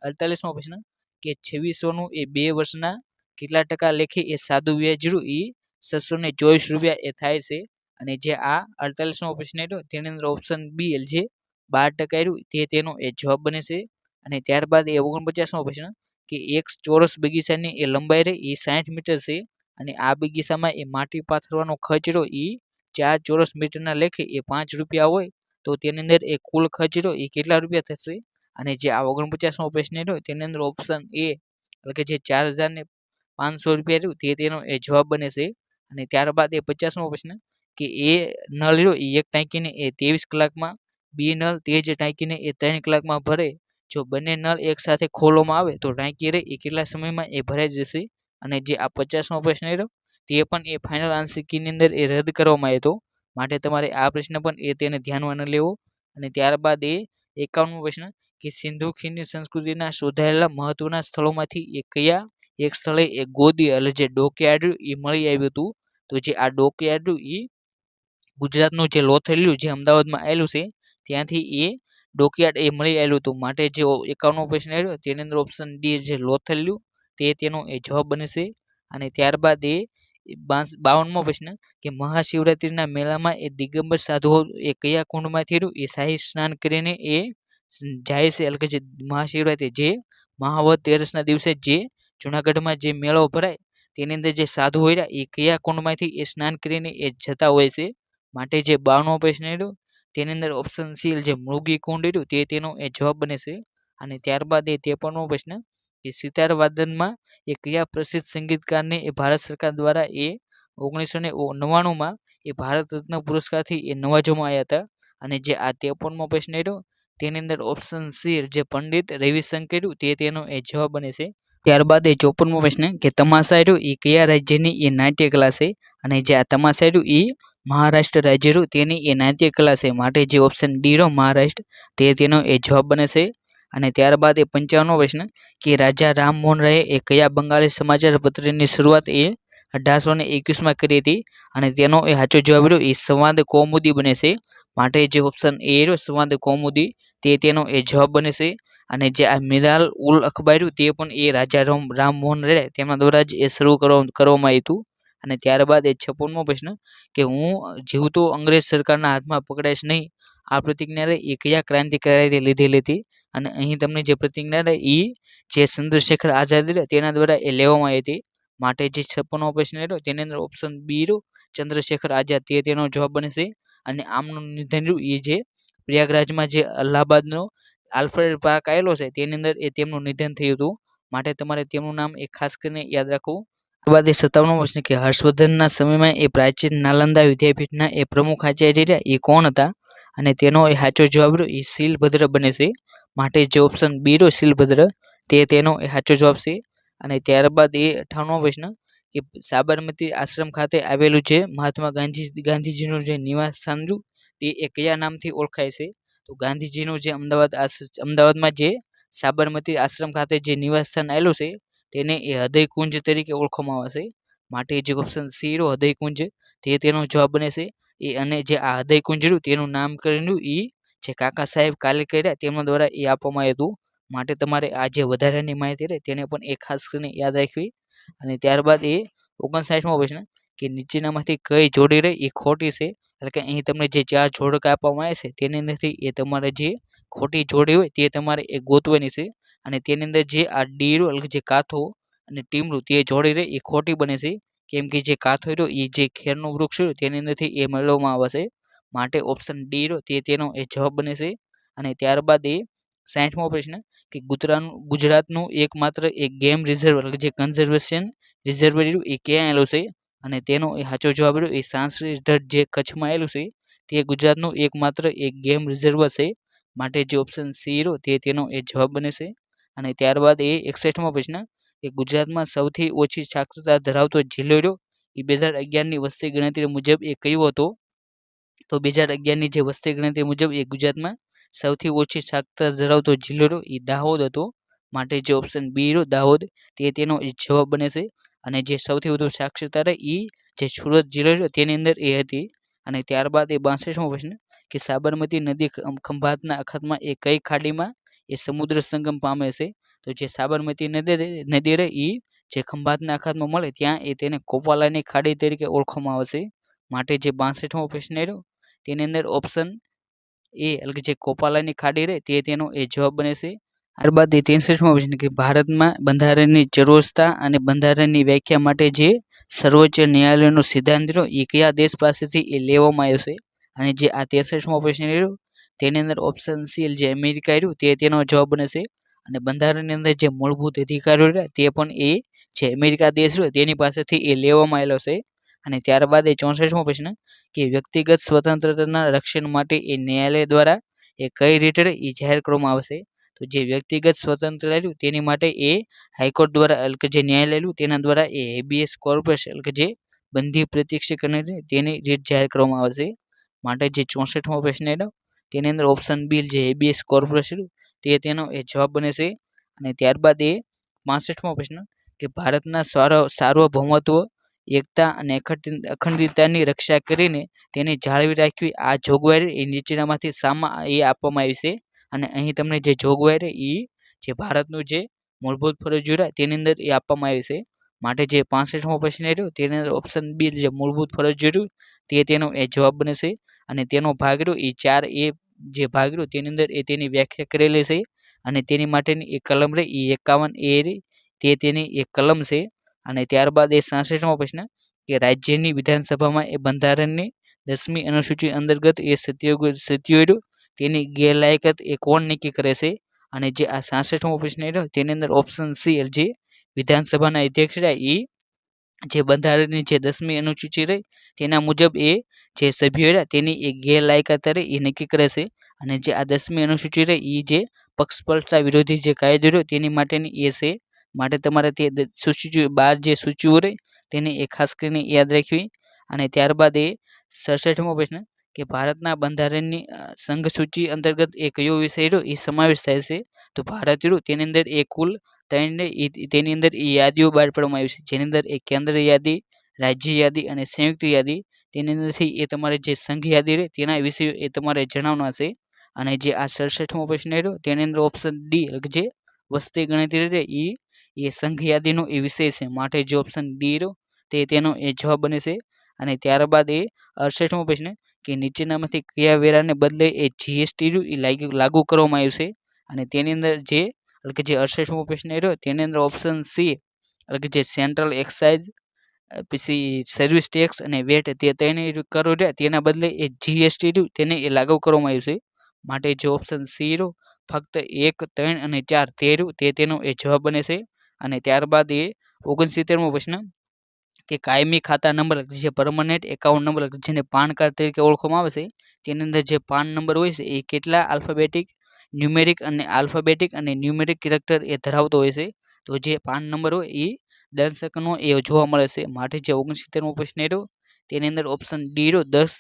48મો પ્રશ્ન કે 2600 એ 2 વર્ષના કેટલા ટકા લેખે એ સાદું વ્યાજ રહ્યું એ 624 રૂપિયા એ થાય છે. અને જે આ 48મો પ્રશ્ન રહ્યો તેની અંદર ઓપ્શન બી જે 12% રહ્યું તે તેનો એ જવાબ બને છે. અને ત્યારબાદ એ 49મો પ્રશ્ન કે એક ચોરસ બગીચાની એ લંબાઈ રહી એ 60 મીટર છે અને આ બગીચામાં એ માટી પાથરવાનો ખર્ચ રહ્યો એ 4 ચોરસ મીટરના લેખે એ 5 રૂપિયા હોય તો તેની અંદર એ કુલ ખર્ચ રહ્યો એ કેટલા રૂપિયા થશે? અને જે આ 49મો પ્રશ્ન રહ્યો તેની અંદર ઓપ્શન એ એટલે કે જે 4,500 રૂપિયા રહ્યું તે તેનો એ જવાબ બને છે. અને ત્યારબાદ એ 50મો પ્રશ્ન કે એ નળ રહ્યો એ એક ટાંકીને એ 23 કલાકમાં બી નળ તે જ ટાંકીને એ 3 કલાકમાં ભરે જો બંને નળ એકસાથે ખોલવામાં આવે તો ટાંકી રહે એ કેટલા સમયમાં એ ભરાઈ જશે? અને જે આ 50મો પ્રશ્ન રહ્યો તે પણ એ ફાઇનલ આન્સર કીની અંદર એ રદ કરવામાં આવ્યો હતો. માટે તમારે આ પ્રશ્ન પણ એ તેને ધ્યાનમાં ન લેવો. અને ત્યારબાદ એ 51મો પ્રશ્ન કે સિંધુ ખીણની સંસ્કૃતિના શોધાયેલા મહત્વના સ્થળોમાંથી એ કયા એક સ્થળે એ ગોદી એટલે જે ડોકયાર્ડ એ મળી આવ્યું હતું? તો જે આ ડોકયાર્ડ એ ગુજરાતનું જે લોથલિયું જે અમદાવાદમાં આવેલું છે ત્યાંથી એ ડોકયાર્ડ એ મળી આવેલું હતું. માટે જે 51મો પ્રશ્ન રહ્યો તેની અંદર ઓપ્શન ડી જે લોથલિયું તે તેનો એ જવાબ બને છે. અને ત્યારબાદ એ 52મો પ્રશ્ન કે મહાશિવરાત્રિના મેળામાં એ દિગંબર સાધુઓ એ કયા કુંડમાંથી એ શાહી સ્નાન કરીને એ જાય છે? એટલે કે જે મહાશિવરાત્રિ જે મહાવત તેરસના દિવસે જે જુનાગઢમાં જે મેળો ભરાય તેની અંદર જે સાધુ હોય રહ્યા એ કયા કુંડમાંથી એ સ્નાન કરીને એ જતા હોય છે. માટે જે 52 પ્રશ્ન રહ્યો તેની અંદર ઓપ્શન સી જે મૃગી કુંડ રહ્યું તે તેનો એ જવાબ બને છે. અને ત્યારબાદ એ 53મો પ્રશ્ન કે સિતાર વાદનમાં એ કયા પ્રસિદ્ધ સંગીતકારને એ ભારત સરકાર દ્વારા એ 1999માં એ ભારત રત્ન પુરસ્કારથી એ નવાજવામાં આવ્યા હતા. અને જે આ 53મો પ્રશ્ન રહ્યો તેની અંદર ઓપ્શન સી જે પંડિત રવિશંકર તે તેનો એ જવાબ બને છે. ત્યારબાદ એ 54મો પ્રશ્ન કે તમાશા રહ્યું એ કયા રાજ્યની એ નાટ્ય કલા છે. અને જે આ તમાશા રહ્યું એ મહારાષ્ટ્ર રાજ્ય રહ્યું તેની એ નાટ્ય કલા છે. માટે જે ઓપ્શન ડી રહ્યો મહારાષ્ટ્ર તે તેનો એ જવાબ બને છે. અને ત્યારબાદ એ 55મો પ્રશ્ન કે રાજા રામમોહન રાયે એ કયા બંગાળી સમાચાર પત્રની શરૂઆત એ 1821માં કરી હતી. અને તેનો એ સાચો જવાબ રહ્યો એ સંવાદ કૌમુદી બને છે. માટે જે ઓપ્શન એ રહ્યો સંવાદ કૌમુદી તે તેનો એ જવાબ બને છે. અને જે આ મિરાલ ઉલ અખબાર તે પણ એ રાજા રામમોહન રાય તેમના દ્વારા જ એ શરૂ કરવામાં આવ્યું હતું. અને ત્યારબાદ એ 56મો પ્રશ્ન કે હું જીવતો અંગ્રેજ સરકારના હાથમાં પકડાઈશ નહીં આ પ્રતિજ્ઞા એ કયા ક્રાંતિકારીએ લીધેલી હતી. અને અહીં તમને જે પ્રતિજ્ઞા એ જે ચંદ્રશેખર આઝાદ તેના દ્વારા એ લેવામાં આવી હતી. માટે જે 56મો પ્રશ્ન રહ્યો તેની અંદર ઓપ્શન બી રહ્યો ચંદ્રશેખર આઝાદ તે તેનો જવાબ બને છે. અને આમનું નિધન રહ્યું એ જે પ્રયાગરાજમાં જે અલ્હાબાદનો આલ્ફ્રેડ પાર્ક આવેલો છે તેની અંદર એ તેમનું નિધન થયું હતું. માટે તમારે તેમનું નામ એ ખાસ કરીને યાદ રાખવું. ત્યારબાદ એ 57મો પ્રશ્ન કે હર્ષવર્ધનના સમયમાં એ પ્રાચીન નાલંદા વિદ્યાપીઠના એ પ્રમુખ આચાર્ય રહ્યા એ કોણ હતા. અને તેનો એ સાચો જવાબ રહ્યો એ શીલભદ્ર બને છે. માટે જે ઓપ્શન બી રહ્યો શીલભદ્ર તે તેનો એ સાચો જવાબ છે. અને ત્યારબાદ એ 58મો પ્રશ્ન કે સાબરમતી આશ્રમ ખાતે આવેલું છે મહાત્મા ગાંધીજીનું જે નિવાસ સ્થાન રહ્યું તે એ કયા નામથી ઓળખાય છે. તો ગાંધીજીનું જે અમદાવાદમાં જે સાબરમતી આશ્રમ ખાતે જે નિવાસ સ્થાન આવેલું છે તેને એ હૃદયકુંજ તરીકે ઓળખવામાં આવે છે. માટે જે ઓપ્શન સી રહ્યો હૃદયકુંજ તે તેનો જવાબ બને છે. એ અને જે આ હૃદયકુંજ રહ્યું તેનું નામકરણ એ જે કાકા સાહેબ કાલેલકર તેમના દ્વારા એ આપવામાં આવ્યું હતું. માટે તમારે આ જે વધારાની માહિતી રહે તેને પણ એ ખાસ કરીને યાદ રાખવી. અને ત્યારબાદ એ 59મો પ્રશ્ન કે નીચેનામાંથી કઈ જોડી રહી એ ખોટી છે. એટલે કે અહીં તમને જે 4 જોડકા આપવામાં આવે છે તેની અંદરથી એ તમારે જે ખોટી જોડી હોય તે તમારે એ ગોતવાની છે. અને તેની અંદર જે આ ડી રહ્યો એટલે જે કાથો અને ટીમરું તે જોડી રહી એ ખોટી બને છે. કેમ કે જે કાથો રહ્યો એ જે ખેરનું વૃક્ષ રહ્યું તેની અંદરથી એ મેળવવામાં આવે છે. માટે ઓપ્શન ડી રહ્યો તે તેનો એ જવાબ બને છે. અને ત્યારબાદ એ 60મો પ્રશ્ન કે ગુજરાતનું એકમાત્ર એક ગેમ રિઝર્વ એટલે જે કન્ઝર્વેશન રિઝર્વ રહ્યું એ ક્યાં આવેલું છે. અને તેનો એ સાચો જવાબ રહ્યો એ સાંસરી ઢટ જે કચ્છમાં આવેલું છે તે ગુજરાતનું એકમાત્ર એક ગેમ રિઝર્વ છે. માટે જે ઓપ્શન સી રહ્યો તે તેનો એ જવાબ બને છે. અને ત્યારબાદ એ 61મો પ્રશ્ન કે ગુજરાતમાં સૌથી ઓછી સાક્ષરતા ધરાવતો જિલ્લો રહ્યો એ 2011ની વસ્તી ગણતરી મુજબ એ કયો હતો. તો 2011ની જે વસ્તી ગણતરી મુજબ એ ગુજરાતમાં સૌથી ઓછી સાક્ષરતા ધરાવતો જિલ્લો રહ્યો એ દાહોદ હતો. માટે જે ઓપ્શન બી રહ્યો દાહોદ તે તેનો જવાબ બને છે. અને જે સૌથી વધુ સાક્ષરતા રહે એ જે સુરત જિલ્લો રહ્યો તેની અંદર એ હતી. અને ત્યારબાદ એ 62મો પ્રશ્ન કે સાબરમતી નદી ખંભાતના અખાતમાં એ કઈ ખાડીમાં એ સમુદ્ર સંગમ પામે છે. તો જે સાબરમતી નદી રહે એ જે ખંભાતના અખાતમાં મળે ત્યાં એ તેને કોપાલાની ખાડી તરીકે ઓળખવામાં આવે છે. માટે જે 62મો પ્રશ્ન રહ્યો તેની અંદર ઓપ્શન એ એટલે કે જે કોપાલાની ખાડી રહે તે તેનો એ જવાબ બને છે. ત્યારબાદ એ 63મો પ્રશ્ન કે ભારતમાં બંધારણની ચરોસ્તા અને બંધારણની વ્યાખ્યા માટે જે સર્વોચ્ચ ન્યાયાલયનો સિદ્ધાંત રહ્યો એ કયા દેશ પાસેથી એ લેવામાં આવ્યો છે. અને જે આ 63મો પ્રશ્ન રહ્યો તેની અંદર ઓપ્શન સી જે અમેરિકા રહ્યું તે તેનો જવાબ બને છે. અને બંધારણની અંદર જે મૂળભૂત અધિકારો રહ્યા તે પણ એ જે અમેરિકા દેશ રહ્યો તેની પાસેથી એ લેવામાં આવેલો છે. અને ત્યારબાદ એ 64મો પ્રશ્ન કે વ્યક્તિગત સ્વતંત્રતાના રક્ષણ માટે એ ન્યાયાલય દ્વારા એ કઈ રીતે એ જાહેર કરવામાં આવશે. તો જે વ્યક્તિગત સ્વતંત્રતા રહ્યું તેની માટે એ હાઈકોર્ટ દ્વારા એટલે કે જે ન્યાયાલય રહ્યું તેના દ્વારા એ હેબિયસ કોર્પસ એટલે કે જે બંધી પ્રત્યક્ષ કરીને તેની રીત જાહેર કરવામાં આવશે. માટે જે 64મો પ્રશ્ન રહ્યો તેની અંદર ઓપ્શન બી જે હેબિયસ કોર્પસ રહ્યું તે તેનો એ જવાબ બને છે. અને ત્યારબાદ એ 65મો પ્રશ્ન કે ભારતના સાર્વભૌમત્વ એકતા અને અખંડિતતાની રક્ષા કરીને તેની જાળવી રાખવી આ જોગવાઈ એ નીચેનામાંથી શામાં એ આપવામાં આવી છે. અને અહીં તમને જે જોગવાઈ રહે એ જે ભારતનું જે મૂળભૂત ફરજો રહ્યા તેની અંદર એ આપવામાં આવી છે. માટે જે 65મો પ્રશ્ન રહ્યો તેની અંદર ઓપ્શન બી જે મૂળભૂત ફરજો રહ્યું તે તેનો એ જવાબ બને છે. અને તેનો ભાગ રહ્યો એ 4 એ જે ભાગ રહ્યો તેની અંદર એ તેની વ્યાખ્યા કરેલી છે. અને તેની માટેની એક કલમ રહી એ 51A રહી તે તેની એક કલમ છે. અને ત્યારબાદ એ 66મો પ્રશ્ન કે રાજ્યની વિધાનસભામાં એ બંધારણની 10મી અનુસૂચિ અંતર્ગત એ સત્યોર્યું તેની ગેરલાયકાત એ કોણ નક્કી કરે છે? અને જે આ 66મો પ્રશ્ન રહ્યો તેની અંદર ઓપ્શન સી જે વિધાનસભાના અધ્યક્ષ રહ્યા એ જે બંધારણની જે 10મી અનુસૂચિ રહી તેના મુજબ એ જે સભ્યો રહ્યા તેની એ ગેરલાયકાત રહી એ નક્કી કરે છે. અને જે આ 10મી અનુસૂચિ રહી એ જે પક્ષપલટા વિરોધી જે કાયદો રહ્યો તેની માટેની એ છે. માટે તમારે તે સૂચિ 12 જે સૂચિઓ રહી તેને એ ખાસ કરીને યાદ રાખવી. અને ત્યારબાદ એ 67મો પ્રશ્ન કે ભારતના બંધારણની સંઘ સૂચિ અંતર્ગત એ કયો વિષય રહ્યો એ સમાવેશ થાય છે? તો ભારત રહ્યું તેની અંદર એ કુલ 3 તેની અંદર એ યાદીઓ બહાર પાડવામાં આવી છે, જેની અંદર એ કેન્દ્ર યાદી, રાજ્ય યાદી અને સંયુક્ત યાદી. તેની અંદરથી એ તમારે જે સંઘ યાદી રહે તેના વિષયો એ તમારે જણાવવાના છે. અને જે આ 67મો પ્રશ્ન રહ્યો તેની અંદર ઓપ્શન ડી જે વસ્તી ગણતરી રહે એ સંઘ યાદીનો એ વિષય છે. માટે જે ઓપ્શન ડી રહ્યો તેનો એ જવાબ બને છે. અને ત્યારબાદ એ 68મો પ્રશ્ન કે નીચેનામાંથી કયા વેરાને બદલે એ જીએસટી એ લાગુ કરવામાં આવ્યું છે? અને તેની અંદર જે 68મો પ્રશ્ન રહ્યો તેની અંદર ઓપ્શન સી જે સેન્ટ્રલ એક્સાઇઝ પછી સર્વિસ ટેક્સ અને વેટ તે 3 કરો રહ્યા તેના બદલે એ જીએસટી તેને એ લાગુ કરવામાં આવ્યું છે. માટે જે ઓપ્શન સી રહ્યો ફક્ત 1, 3 અને 4 તે તેનો એ જવાબ બને છે. અને ત્યારબાદ એ 69મો પ્રશ્ન કે કાયમી ખાતા નંબર જે પરમનન્ટ એકાઉન્ટ નંબર જેને પાન કાર્ડ તરીકે ઓળખવામાં આવે છે તેની અંદર જે પાન નંબર હોય છે એ કેટલા આલ્ફાબેટિક, ન્યુમેરિક અને ન્યુમેરિક કેરેક્ટર એ ધરાવતો હોય છે? તો જે પાન નંબર હોય એ દંશકનો એ જોવા મળે છે. માટે જે 69મો પ્રશ્ન રહ્યો તેની અંદર ઓપ્શન ડી રહ્યો 10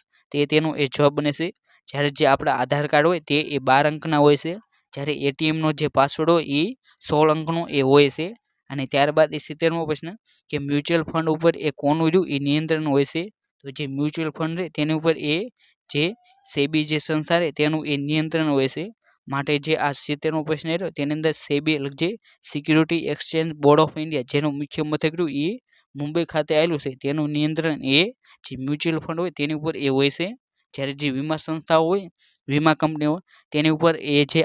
તેનો એ જવાબ બને છે. જ્યારે જે આપણા આધાર કાર્ડ હોય તે એ 12 અંકના હોય છે, જ્યારે એટીએમનો જે પાસવર્ડ હોય એ 16 અંકનો એ હોય છે. અને ત્યારબાદ એ 70મો પ્રશ્ન કે મ્યુચ્યુઅલ ફંડ ઉપર એ કોનું રહ્યું એ નિયંત્રણ હોય છે? તો જે મ્યુચ્યુઅલ ફંડ રહે તેની ઉપર એ જે સેબી જે સંસ્થા રહે તેનું એ નિયંત્રણ હોય છે. માટે જે આ 70મો પ્રશ્ન રહ્યો તેની અંદર સેબી જે security exchange board of India જેનું મુખ્ય મથક રહ્યું એ મુંબઈ ખાતે આવેલું છે તેનું નિયંત્રણ એ જે મ્યુચ્યુઅલ ફંડ હોય તેની ઉપર એ હોય છે. જ્યારે જે વીમા સંસ્થાઓ હોય, વીમા કંપનીઓ તેની ઉપર એ જે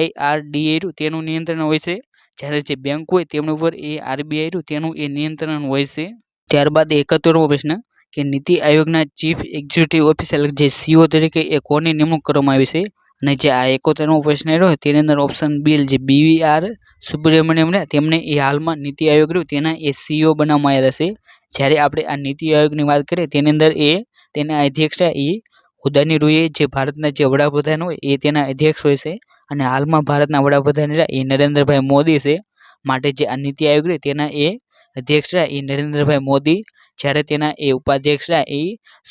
IRDA રહ્યું તેનું નિયંત્રણ હોય છે. જ્યારે જે બેંક હોય તેમની ઉપર એ આરબીઆઈ રહ્યું તેનું એ નિયંત્રણ હોય છે. ત્યારબાદ 71મો પ્રશ્ન કે નીતિ આયોગના ચીફ એક્ઝિક્યુટિવ ઓફિસર જે સીઓ તરીકે એ કોની નિમણૂક કરવામાં આવી છે? અને જે આ 71મો પ્રશ્ન રહ્યો તેની અંદર ઓપ્શન બી જે BVR સુબ્રમણ્યમ તેમને એ હાલમાં નીતિ આયોગ રહ્યું તેના એ સીઓ બનાવવામાં આવેલા છે. જ્યારે આપણે આ નીતિ આયોગની વાત કરીએ તેની અંદર એ તેના અધ્યક્ષ એ હુદાની રૂએ જે ભારતના જે વડાપ્રધાન હોય એ તેના અધ્યક્ષ હોય છે. અને હાલમાં ભારતના વડાપ્રધાન એ નરેન્દ્રભાઈ મોદી છે. માટે જે આ નીતિ આયોગ રહે તેના એ અધ્યક્ષ એ નરેન્દ્રભાઈ મોદી, જ્યારે તેના એ ઉપાધ્યક્ષ એ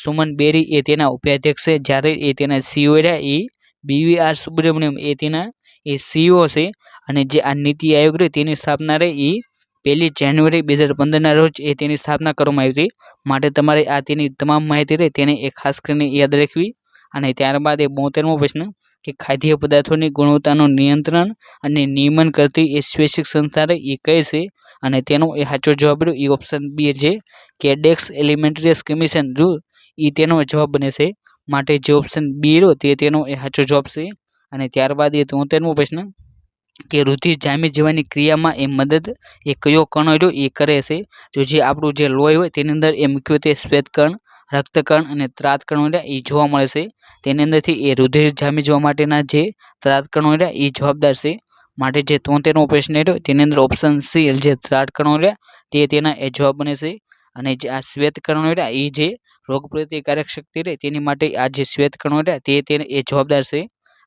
સુમન બેરી એ તેના ઉપાધ્યક્ષ છે. જ્યારે એ તેના સીઓ રહ્યા એ BVR સુબ્રમણ્યમ એ તેના એ સીઓ છે. અને જે આ નીતિ આયોગ રહે તેની સ્થાપના રહી એ 1 જાન્યુઆરી 2015ના રોજ એ તેની સ્થાપના કરવામાં આવી હતી. માટે તમારે આ તેની તમામ માહિતી રહે તેને એ ખાસ કરીને યાદ રાખવી. અને ત્યારબાદ એ 72મો પ્રશ્ન કે ખાદ્ય પદાર્થોની ગુણવત્તાનું નિયંત્રણ અને નિયમન કરતી એ સ્વૈચ્છિક સંસ્થા રહી એ કઈ છે? અને તેનો એ સાચો જવાબ રહ્યો એ ઓપ્શન બી જે કેડેક્સ એલિમેન્ટરી કમિશન એ તેનો જવાબ બને છે. માટે જે ઓપ્શન બી રહ્યો તેનો એ સાચો જવાબ છે. અને ત્યારબાદ એ 73મો પ્રશ્ન કે રુધિર જામી જવાની ક્રિયામાં એ મદદ એ કયો કણ રહ્યો એ કરે છે? તો જે આપણું જે લોહી હોય તેની અંદર એ મુખ્યત્વે શ્વેતકણ, રક્તકણ અને ત્રાતકણો એ જોવા મળે છે. તેની અંદરથી એ રુધિર જામી જવા માટેના જે ત્રાતકણો એ જવાબદાર છે. માટે જે 73મો પ્રશ્ન રહ્યો તેની અંદર ઓપ્શન સી જે ત્રાટકણો તેના એ જવાબ બને છે. અને જે આ શ્વેતકણો એ જે રોગ પ્રતિકારક શક્તિ રહે તેની માટે આ જે શ્વેતકણો તેને એ જવાબદાર છે.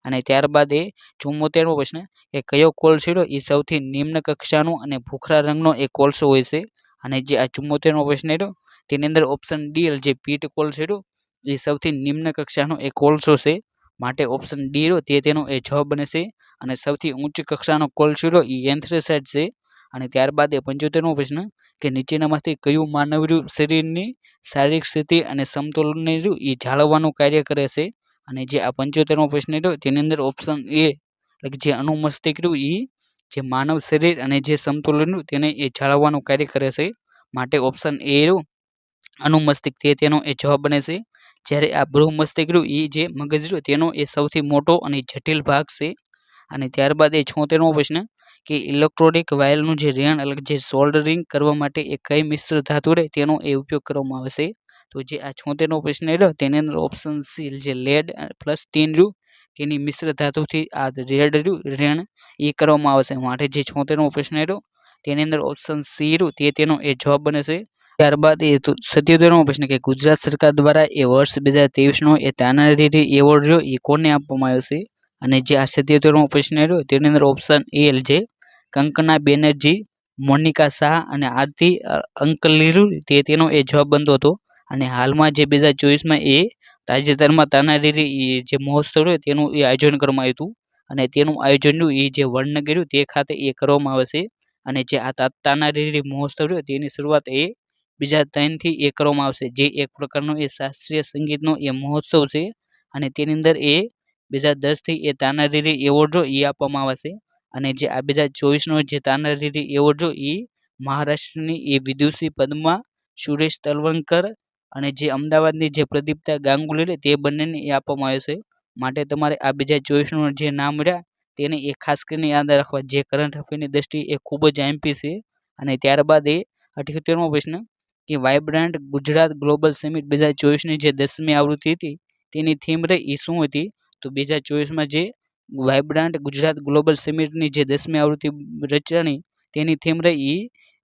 અને ત્યારબાદ એ 74મો પ્રશ્ન કે કયો કોલસો એ સૌથી નિમ્ન કક્ષાનો અને ભૂખરા રંગનો એ કોલસો હોય છે? અને જે આ 74મો પ્રશ્ન રહ્યો તેની અંદર ઓપ્શન ડી જે પીટ કોલસો એ સૌથી નિમ્ન કક્ષાનો એ કોલસો છે. માટે ઓપ્શન ડી રહ્યો તેનો એ જવાબ બને છે. અને સૌથી ઉચ્ચ કક્ષાનો કોલસો એ એન્થ્રેસાઇટ છે. અને ત્યારબાદ એ 75મો પ્રશ્ન કે નીચેનામાંથી કયું માનવ શરીરની શારીરિક સ્થિતિ અને સમતોલનને એ જાળવવાનું કાર્ય કરે છે? અને જે આ 75મો પ્રશ્ન રહ્યો તેની અંદર ઓપ્શન એ જે અનુમસ્તિષ્ક એ જે માનવ શરીર અને જે સમતોલન તેને એ જાળવવાનું કાર્ય કરે છે. માટે ઓપ્શન એ રહ્યું અનુમસ્તિષ્ક તેનો એ જવાબ બને છે. જ્યારે આ બૃહમસ્તિષ્ક એ જે મગજ તેનો એ સૌથી મોટો અને જટિલ ભાગ છે. અને ત્યારબાદ એ 76મો પ્રશ્ન કે ઇલેક્ટ્રોનિક વાયરનું જે રેણ જે સોલ્ડરિંગ કરવા માટે એ કઈ મિશ્ર ધાતુ રહે તેનો એ ઉપયોગ કરવામાં આવશે. તો જે આ 76નો પ્રશ્ન રહ્યો તેની અંદર ઓપ્શન સી જે લેડ પ્લસ ટીન રહ્યું તેની મિશ્ર ધાતુથી આ રેડ રેણ એ કરવામાં આવશે. માટે જે 76નો પ્રશ્ન રહ્યો તેની અંદર ઓપ્શન સી રહ્યું તેનો એ જવાબ બને છે. ત્યારબાદ એ 77મો પ્રશ્ન કે ગુજરાત સરકાર દ્વારા એ વર્ષ 2023નો એ તાનારીરી એવોર્ડ રહ્યો એ કોને આપવામાં આવ્યો છે? અને જે આ 77મો પ્રશ્ન રહ્યો તેની અંદર ઓપ્શન એ જે કંકના બેનર્જી, મોનિકા શાહ અને આરતી અંકલીરુ તેનો એ જવાબ બનતો હતો. અને હાલમાં જે 2024માં એ તાજેતરમાં તાનારીરી જે મહોત્સવ રહ્યો તેનું એ આયોજન કરવામાં આવ્યું હતું. અને તેનું આયોજન એ જે વડનગર તે ખાતે એ કરવામાં આવે છે. અને જે આ તાનારીરી મહોત્સવ રહ્યો તેની શરૂઆત એ 2003થી એ કરવામાં આવશે. જે એક પ્રકારનો એ શાસ્ત્રીય સંગીતનો એ મહોત્સવ છે. અને તેની અંદર એ 2010થી એ તાનારીરી એવોર્ડ એ આપવામાં આવે છે. અને જે આ 2024નો જે તાનારીરી એવોર્ડ એ મહારાષ્ટ્રની એ વિદુષી પદ્મા સુરેશ તલવંકર અને જે અમદાવાદની જે પ્રદીપ્તા ગાંગુલી તે બંનેને એ આપવામાં આવ્યો છે. માટે તમારે આ 2024નું જે નામ રહ્યા તેને એ ખાસ કરીને યાદ રાખવા, જે કરંટ અફેરની દ્રષ્ટિએ એ ખૂબ જ આઈએમપી છે. અને ત્યારબાદ એ 78મો પ્રશ્ન કે વાઇબ્રન્ટ ગુજરાત ગ્લોબલ સમિટ 2024ની જે 10મી આવૃત્તિ હતી તેની થીમ રહી એ શું હતી? તો 2024માં જે વાઇબ્રન્ટ ગુજરાત ગ્લોબલ સમિટની જે 10મી આવૃત્તિ રચાણી તેની થીમ રહી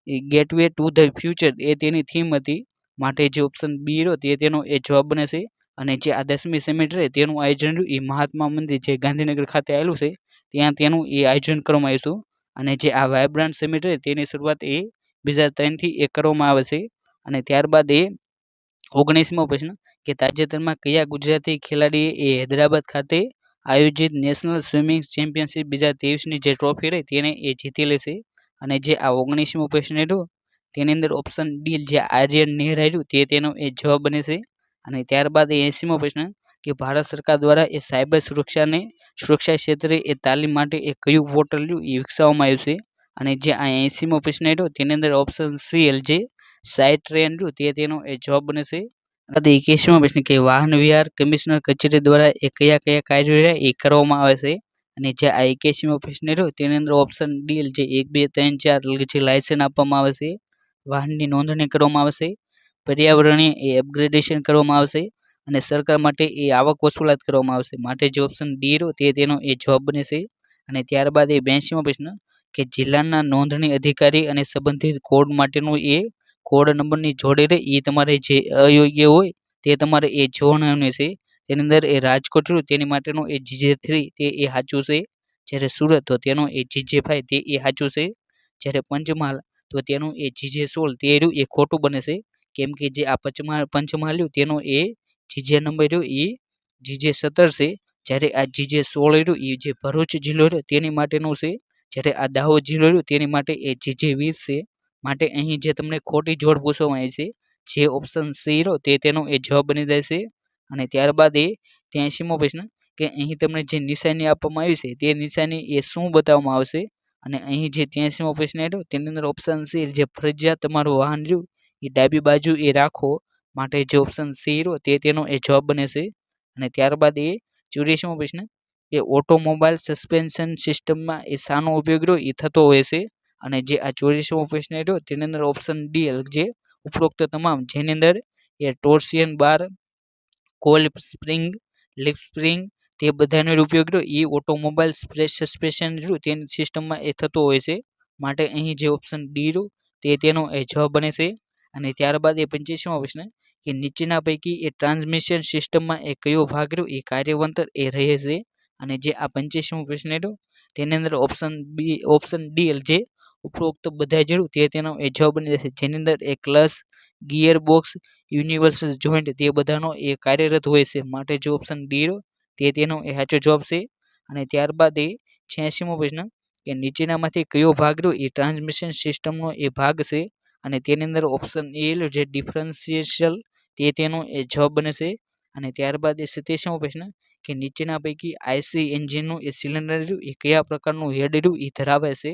એ ગેટવે ટુ ધ ફ્યુચર એ તેની થીમ હતી. માટે જે ઓપ્શન બી રહ્યો તેનો એ જવાબ બને છે. અને જે આ 10મી સમિટ રહે તેનું આયોજન એ મહાત્મા મંદિર જે ગાંધીનગર ખાતે આવેલું છે ત્યાં તેનું એ આયોજન કરવામાં આવ્યું હતું. અને જે આ વાઇબ્રન્ટ સમિટ રહે તેની શરૂઆત એ 2003થી એ કરવામાં આવે છે. અને ત્યારબાદ એ 19મો પ્રશ્ન કે તાજેતરમાં કયા ગુજરાતી ખેલાડીએ એ હૈદરાબાદ ખાતે આયોજિત નેશનલ સ્વિમિંગ ચેમ્પિયનશિપ 2023ની જે ટ્રોફી રહી તેને એ જીતેલી છે? અને જે આ 19મો પ્રશ્ન રહ્યો તેની અંદર ઓપ્શન ડી જે આર્યન નેહરા રહ્યું તેનો એ જવાબ બને છે. અને ત્યારબાદ એ 80મો પ્રશ્ન કે ભારત સરકાર દ્વારા એ સાયબર સુરક્ષા ક્ષેત્રે એ તાલીમ માટે એ કયું પોર્ટલ રહ્યું એ વિકસાવવામાં આવ્યું છે? અને જે આ 80મો પ્રશ્ન રહ્યો તેની અંદર ઓપ્શન સી જે સાઇટ ટ્રેન રહ્યું તેનો એ જવાબ બને છે. 21મો પ્રશ્ન કે વાહન વ્યવહાર કમિશનર કચેરી દ્વારા એ કયા કાર્યો એ કરવામાં આવે છે? અને જે આ 81મો પ્રશ્ન રહ્યો તેની અંદર ઓપ્શન ડી જે 1, 2, 3, 4 જે લાયસન્સ આપવામાં આવે છે, વાહનની નોંધણી કરવામાં આવશે, પર્યાવરણીય એ અપગ્રેડેશન કરવામાં આવશે અને સરકાર માટે એ આવક વસૂલાત કરવામાં આવશે. માટે જે ઓપ્શન ડી રહ્યો તેનો એ જવાબ બને છે. અને ત્યારબાદ એ 82મો પ્રશ્ન કે જિલ્લાના નોંધણી અધિકારી અને સંબંધિત કોડ માટેનું એ કોડ નંબરની જોડે રહે એ તમારે જે અયોગ્ય હોય તે તમારે એ જોવાનું છે. તેની અંદર એ રાજકોટ રહ્યું તેની માટેનું એ GJ3 તે એ સાચું છે. જ્યારે સુરત તો તેનો એ GJ5 તે એ સાચું છે. જ્યારે પંચમહાલ તો તેનું એ GJ16 તે રહ્યું એ ખોટું બને છે. કેમ કે જે આ પંચમહાલ રહ્યું તેનો એ GJ નંબર રહ્યો એ GJ17 છે. જ્યારે આ GJ16 રહ્યું એ જે ભરૂચ જિલ્લો રહ્યો તેની માટેનું છે. જ્યારે આ દાહોદ જિલ્લો રહ્યો તેની માટે એ GJ20 છે. માટે અહીં જે તમને ખોટી જોડ પૂછવામાં આવી છે જે ઓપ્શન સી રહ્યો તેનો એ જવાબ બની જાય છે. અને ત્યારબાદ એ 83મો પ્રશ્ન કે અહીં તમને જે નિશાની આપવામાં આવી છે તે નિશાની એ શું બતાવવામાં આવશે? અને અહીં જે 83મો પ્રશ્ન રહ્યો તેની અંદર ઓપ્શન સી જે ફરજિયાત તમારું વાહન રહ્યું એ ડાબી બાજુ એ રાખો. માટે જે ઓપ્શન સી રહ્યો તેનો એ જવાબ બને છે. અને ત્યારબાદ એ 84મો પ્રશ્ન કે ઓટોમોબાઈલ સસ્પેન્શન સિસ્ટમમાં એ શાનો ઉપયોગ રહ્યો એ થતો હોય છે? અને જે આ 84મો પ્રશ્ન રહ્યો તેની અંદર ઓપ્શન ડી જે ઉપરોક્ત તમામ જેની અંદર એ ટોર્સિયન બાર, કોલ સ્પ્રિંગ, લિપ સ્પ્રિંગ તે બધાનો ઉપયોગ રહ્યો એ ઓટોમોબાઈલ સસ્પેન્શન રહ્યું તેની સિસ્ટમમાં એ થતો હોય છે. માટે અહીં જે ઓપ્શન ડી રહ્યું તેનો એ જવાબ બને છે. અને ત્યારબાદ એ 85મો પ્રશ્ન કે નીચેના પૈકી એ ટ્રાન્સમિશન સિસ્ટમમાં એ કયો ભાગ રહ્યો એ કાર્યવંત એ રહે છે? અને જે આ 85મો પ્રશ્ન રહ્યો તેની અંદર ઓપ્શન ડી જે ઉપરોક્ત બધા જરૂર તેનો એ જવાબ બની જશે. જેની અંદર એ clutch, gearbox, universal joint તે બધાનો એ કાર્યરત હોય છે. માટે જે ઓપ્શન ડી રહ્યો તેનો એ સાચો જવાબ છે. અને ત્યારબાદ એ 86મો પ્રશ્ન કે નીચેનામાંથી કયો ભાગ રહ્યો એ ટ્રાન્સમિશન સિસ્ટમનો એ ભાગ છે? અને તેની અંદર ઓપ્શન એ જે ડિફરન્શિયલ તેનો એ જવાબ બને છે. અને ત્યારબાદ એ 87મો પ્રશ્ન કે નીચેના પૈકી આઈસી એન્જિનનું એ સિલિન્ડર રહ્યું એ કયા પ્રકારનું હેડ રહ્યું એ ધરાવે છે?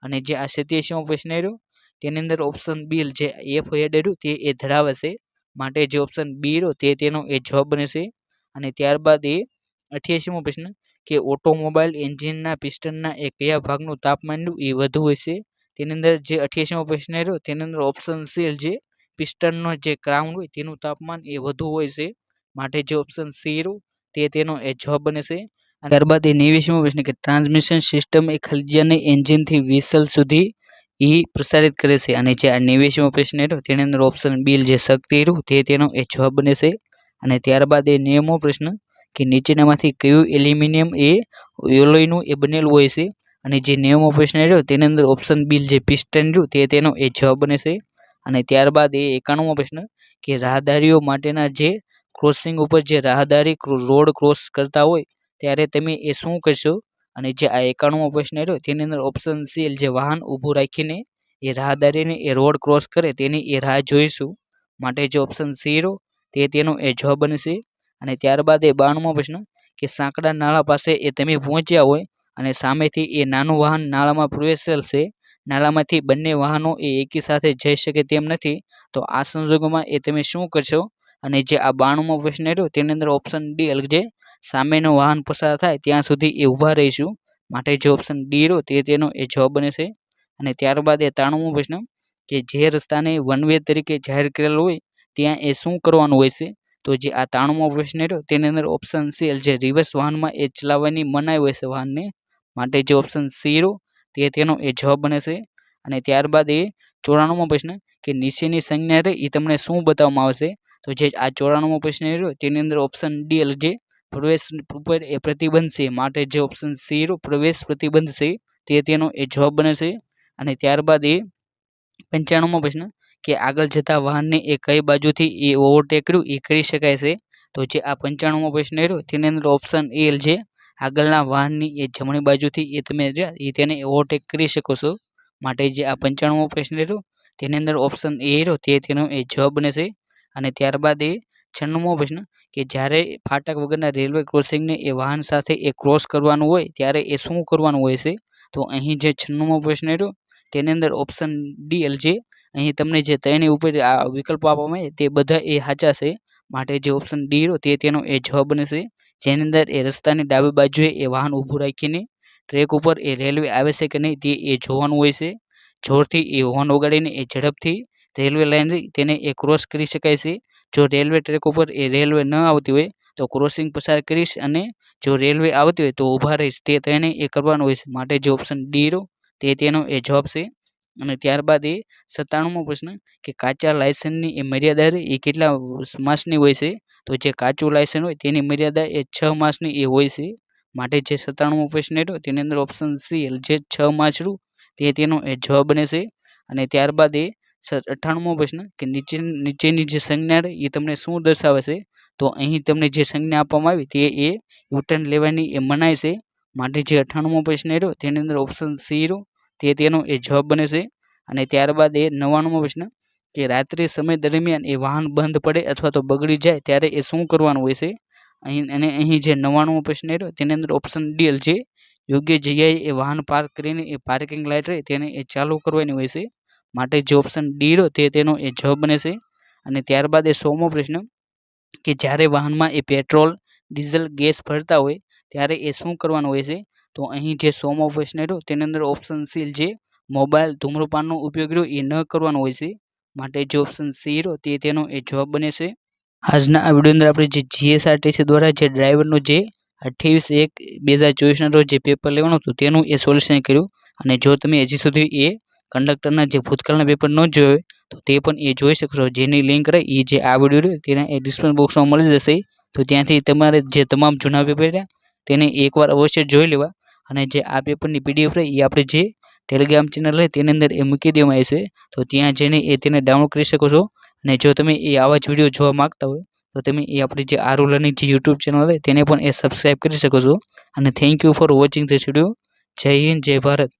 અને જે આ 87મો પ્રશ્ન રહ્યો તેની અંદર ઓપ્શન બી જે એફ હેડ રહ્યું તે એ ધરાવે છે. માટે જે ઓપ્શન બી રહ્યો તેનો એ જવાબ બને છે. અને ત્યારબાદ એ 88મો પ્રશ્ન કે ઓટોમોબાઈલ એન્જિનના પિસ્ટનના એ કયા ભાગનું તાપમાન એ વધુ હોય છે? તેની અંદર જે 88મો પ્રશ્ન રહ્યો તેની અંદર ઓપ્શન સી જે પિસ્ટનનો જે ક્રાઉન હોય તેનું તાપમાન એ વધુ હોય છે, માટે જે ઓપ્શન સી રહ્યો તે તેનો એ જવાબ બને છે. ત્યારબાદ એ 89મો પ્રશ્ન કે ટ્રાન્સમિશન સિસ્ટમ એ ખલજીયાને એન્જિનથી વ્હીસલ સુધી પ્રસારિત કરે છે, અને જે આ 89મો પ્રશ્ન રહ્યો તેની અંદર ઓપ્શન બી જે શક્તિ રહ્યું તે તેનો એ જવાબ બને છે. અને ત્યારબાદ એ 90મો પ્રશ્ન કે નીચેનામાંથી કયું એલ્યુમિનિયમ એ એલોયનું એ બનેલું હોય છે, અને જે 90મો પ્રશ્ન રહ્યો તેની અંદર ઓપ્શન બી જે પિસ્ટન રહ્યું તે તેનો એ જવાબ બને છે. અને ત્યારબાદ એ 91મો પ્રશ્ન કે રાહદારીઓ માટેના જે ક્રોસિંગ ઉપર જે રાહદારી રોડ ક્રોસ કરતા હોય ત્યારે તમે એ શું કરશો? અને જે આ 91મો પ્રશ્ન રહ્યો તેની અંદર ઓપ્શન સી જે વાહન ઊભું રાખીને એ રાહદારીને એ રોડ ક્રોસ કરે તેની એ રાહ જોઈશું, માટે જે ઓપ્શન સી રહ્યો તે તેનો એ જવાબ બનશે. અને ત્યારબાદ એ 92મો પ્રશ્ન કે સાંકડા નાળા પાસે એ તમે પહોંચ્યા હોય અને સામેથી એ નાનું વાહન નાળામાં પ્રવેશેલ છે, નાળામાંથી બંને વાહનો એ એકી સાથે જઈ શકે તેમ નથી, તો આ સંજોગોમાં એ તમે શું કરશો? અને જે આ 92મો પ્રશ્ન રહ્યો તેની અંદર ઓપ્શન ડી જે સામેનો વાહન પસાર થાય ત્યાં સુધી એ ઊભા રહીશું, માટે જે ઓપ્શન ડી રહ્યો તે તેનો એ જવાબ બને છે. અને ત્યારબાદ એ 93મો પ્રશ્ન કે જે રસ્તાને વન વે તરીકે જાહેર કરેલો હોય ત્યાં એ શું કરવાનું હોય છે? તો જે આ 93મો પ્રશ્ન રહ્યો તેની અંદર ઓપ્શન સી જે રિવર્સ વાહનમાં એ ચલાવવાની મનાઈ હોય છે વાહનને, માટે જે ઓપ્શન સી રહ્યો તે તેનો એ જવાબ બને છે. અને ત્યારબાદ એ 94મો પ્રશ્ન કે નીચેની સંજ્ઞા રહી એ તમને શું બતાવવામાં આવશે? તો જે આ 94મો પ્રશ્ન રહ્યો તેની અંદર ઓપ્શન ડી જે પ્રવેશ ઉપર એ પ્રતિબંધ છે, માટે જે ઓપ્શન સી રહ્યો પ્રવેશ પ્રતિબંધ છે તે તેનો એ જવાબ બને છે. અને ત્યારબાદ એ 95મો પ્રશ્ન કે આગળ જતા વાહનને એ કઈ બાજુથી એ ઓવરટેક કર્યું એ કરી શકાય છે? તો જે આ 95મો પ્રશ્ન રહ્યો તેની અંદર ઓપ્શન એ જે આગળના વાહનની એ જમણી બાજુથી એ તમે તેને ઓવરટેક કરી શકો છો, માટે જે આ 95મો પ્રશ્ન રહ્યો તેની અંદર ઓપ્શન એ રહ્યો તે તેનો એ જવાબ બને છે. અને ત્યારબાદ એ 96મો પ્રશ્ન કે જ્યારે ફાટક વગરના રેલવે ક્રોસિંગને એ વાહન સાથે એ ક્રોસ કરવાનું હોય ત્યારે એ શું કરવાનું હોય છે? તો અહીં જે 96મો પ્રશ્ન રહ્યો તેની અંદર ઓપ્શન ડી જે અહીં તમને જે ત્રણેય ઉપર આ વિકલ્પો આપવામાં આવે તે બધા એ સાચા છે, માટે જે ઓપ્શન ડી રહ્યો તે તેનો એ જવાબ બને છે, જેની અંદર એ રસ્તાની ડાબી બાજુએ એ વાહન ઊભું રાખીને ટ્રેક ઉપર એ રેલવે આવે છે કે નહીં તે એ જોવાનું હોય છે, જોરથી એ હોર્ન વગાડીને એ ઝડપથી રેલવે લાઇન તેને એ ક્રોસ કરી શકાય છે. જો રેલવે ટ્રેક ઉપર એ રેલવે ન આવતી હોય તો ક્રોસિંગ પસાર કરીશ, અને જો રેલવે આવતી હોય તો ઊભા રહીશ, તે તેને એ કરવાનું હોય છે, માટે જે ઓપ્શન ડી રહ્યો તે તેનો એ જવાબ છે. અને ત્યારબાદ એ 97મો પ્રશ્ન કે કાચા લાયસન્સની એ મર્યાદા એ કેટલા માસની હોય છે? તો જે કાચું લાયસન્સ હોય તેની મર્યાદા એ 6 માસની એ હોય છે, માટે જે 97મો પ્રશ્ન રહ્યો તેની અંદર ઓપ્શન સી જે 6 માસ રહ્યું તે તેનો એ જવાબ બને છે. અને ત્યારબાદ એ 98મો પ્રશ્ન કે નીચેની જે સંજ્ઞા એ તમને શું દર્શાવે છે? તો અહીં તમને જે સંજ્ઞા આપવામાં આવી તે એ યુટર્ન લેવાની એ મનાય છે, માટે જે 98મો પ્રશ્ન રહ્યો તેની અંદર ઓપ્શન સી રહ્યો તે તેનો એ જવાબ બને છે. અને ત્યારબાદ એ 99મો પ્રશ્ન કે રાત્રિ સમય દરમિયાન એ વાહન બંધ પડે અથવા તો બગડી જાય ત્યારે એ શું કરવાનું હોય છે? અહીં જે 99મો પ્રશ્ન રહ્યો તેની અંદર ઓપ્શન ડી જે યોગ્ય જગ્યાએ એ વાહન પાર્ક કરીને એ પાર્કિંગ લાઇટ રહે તેને એ ચાલુ કરવાની હોય છે, માટે જે ઓપ્શન ડી રહ્યો તે તેનો એ જવાબ બને છે. અને ત્યારબાદ એ 100મો પ્રશ્ન કે જ્યારે વાહનમાં એ પેટ્રોલ ડીઝલ ગેસ ભરતા હોય ત્યારે એ શું કરવાનું હોય છે? તો અહીં જે 100મો પ્રશ્ન રહ્યો તેની અંદર ઓપ્શન સી જે મોબાઈલ ધૂમ્રપાનનો ઉપયોગ રહ્યો એ ન કરવાનો હોય છે, માટે જે ઓપ્શન સી રહ્યો તે તેનો એ જવાબ બને છે. આજના આ વિડીયો અંદર આપણે જે જીએસઆરટીસી દ્વારા જે ડ્રાઈવરનું જે 28/1/2024 રોજ જે પેપર લેવાનું હતું તેનું એ સોલ્યુશન કર્યું, અને જો તમે હજી સુધી એ કંડક્ટરના જે ભૂતકાળના પેપર ન જોયો હોય તો તે પણ એ જોઈ શકશો, જેની લિંક રહી એ જે આ વિડીયો રહ્યો તેના એ ડિસ્ક્રિપ્શન બોક્સમાં મળી જશે, તો ત્યાંથી તમારે જે તમામ જૂના પેપર રહ્યા તેને એકવાર અવશ્ય જોઈ લેવા. અને જે આ પેપરની પીડીએફ રહી એ આપણે જે ટેલિગ્રામ ચેનલ રહે તેની અંદર એ મૂકી દેવામાં આવી છે, તો ત્યાં જઈને એ તેને ડાઉનલોડ કરી શકો છો. અને જો તમે એ આવા જ વિડીયો જોવા માગતા હોય તો તમે એ આપણી જે આરુ લર્નિંગ જે યુટ્યુબ ચેનલ છે તેને પણ એ સબસ્ક્રાઈબ કરી શકો છો. અને thank you for watching this video. જય હિન્દ, જય ભારત.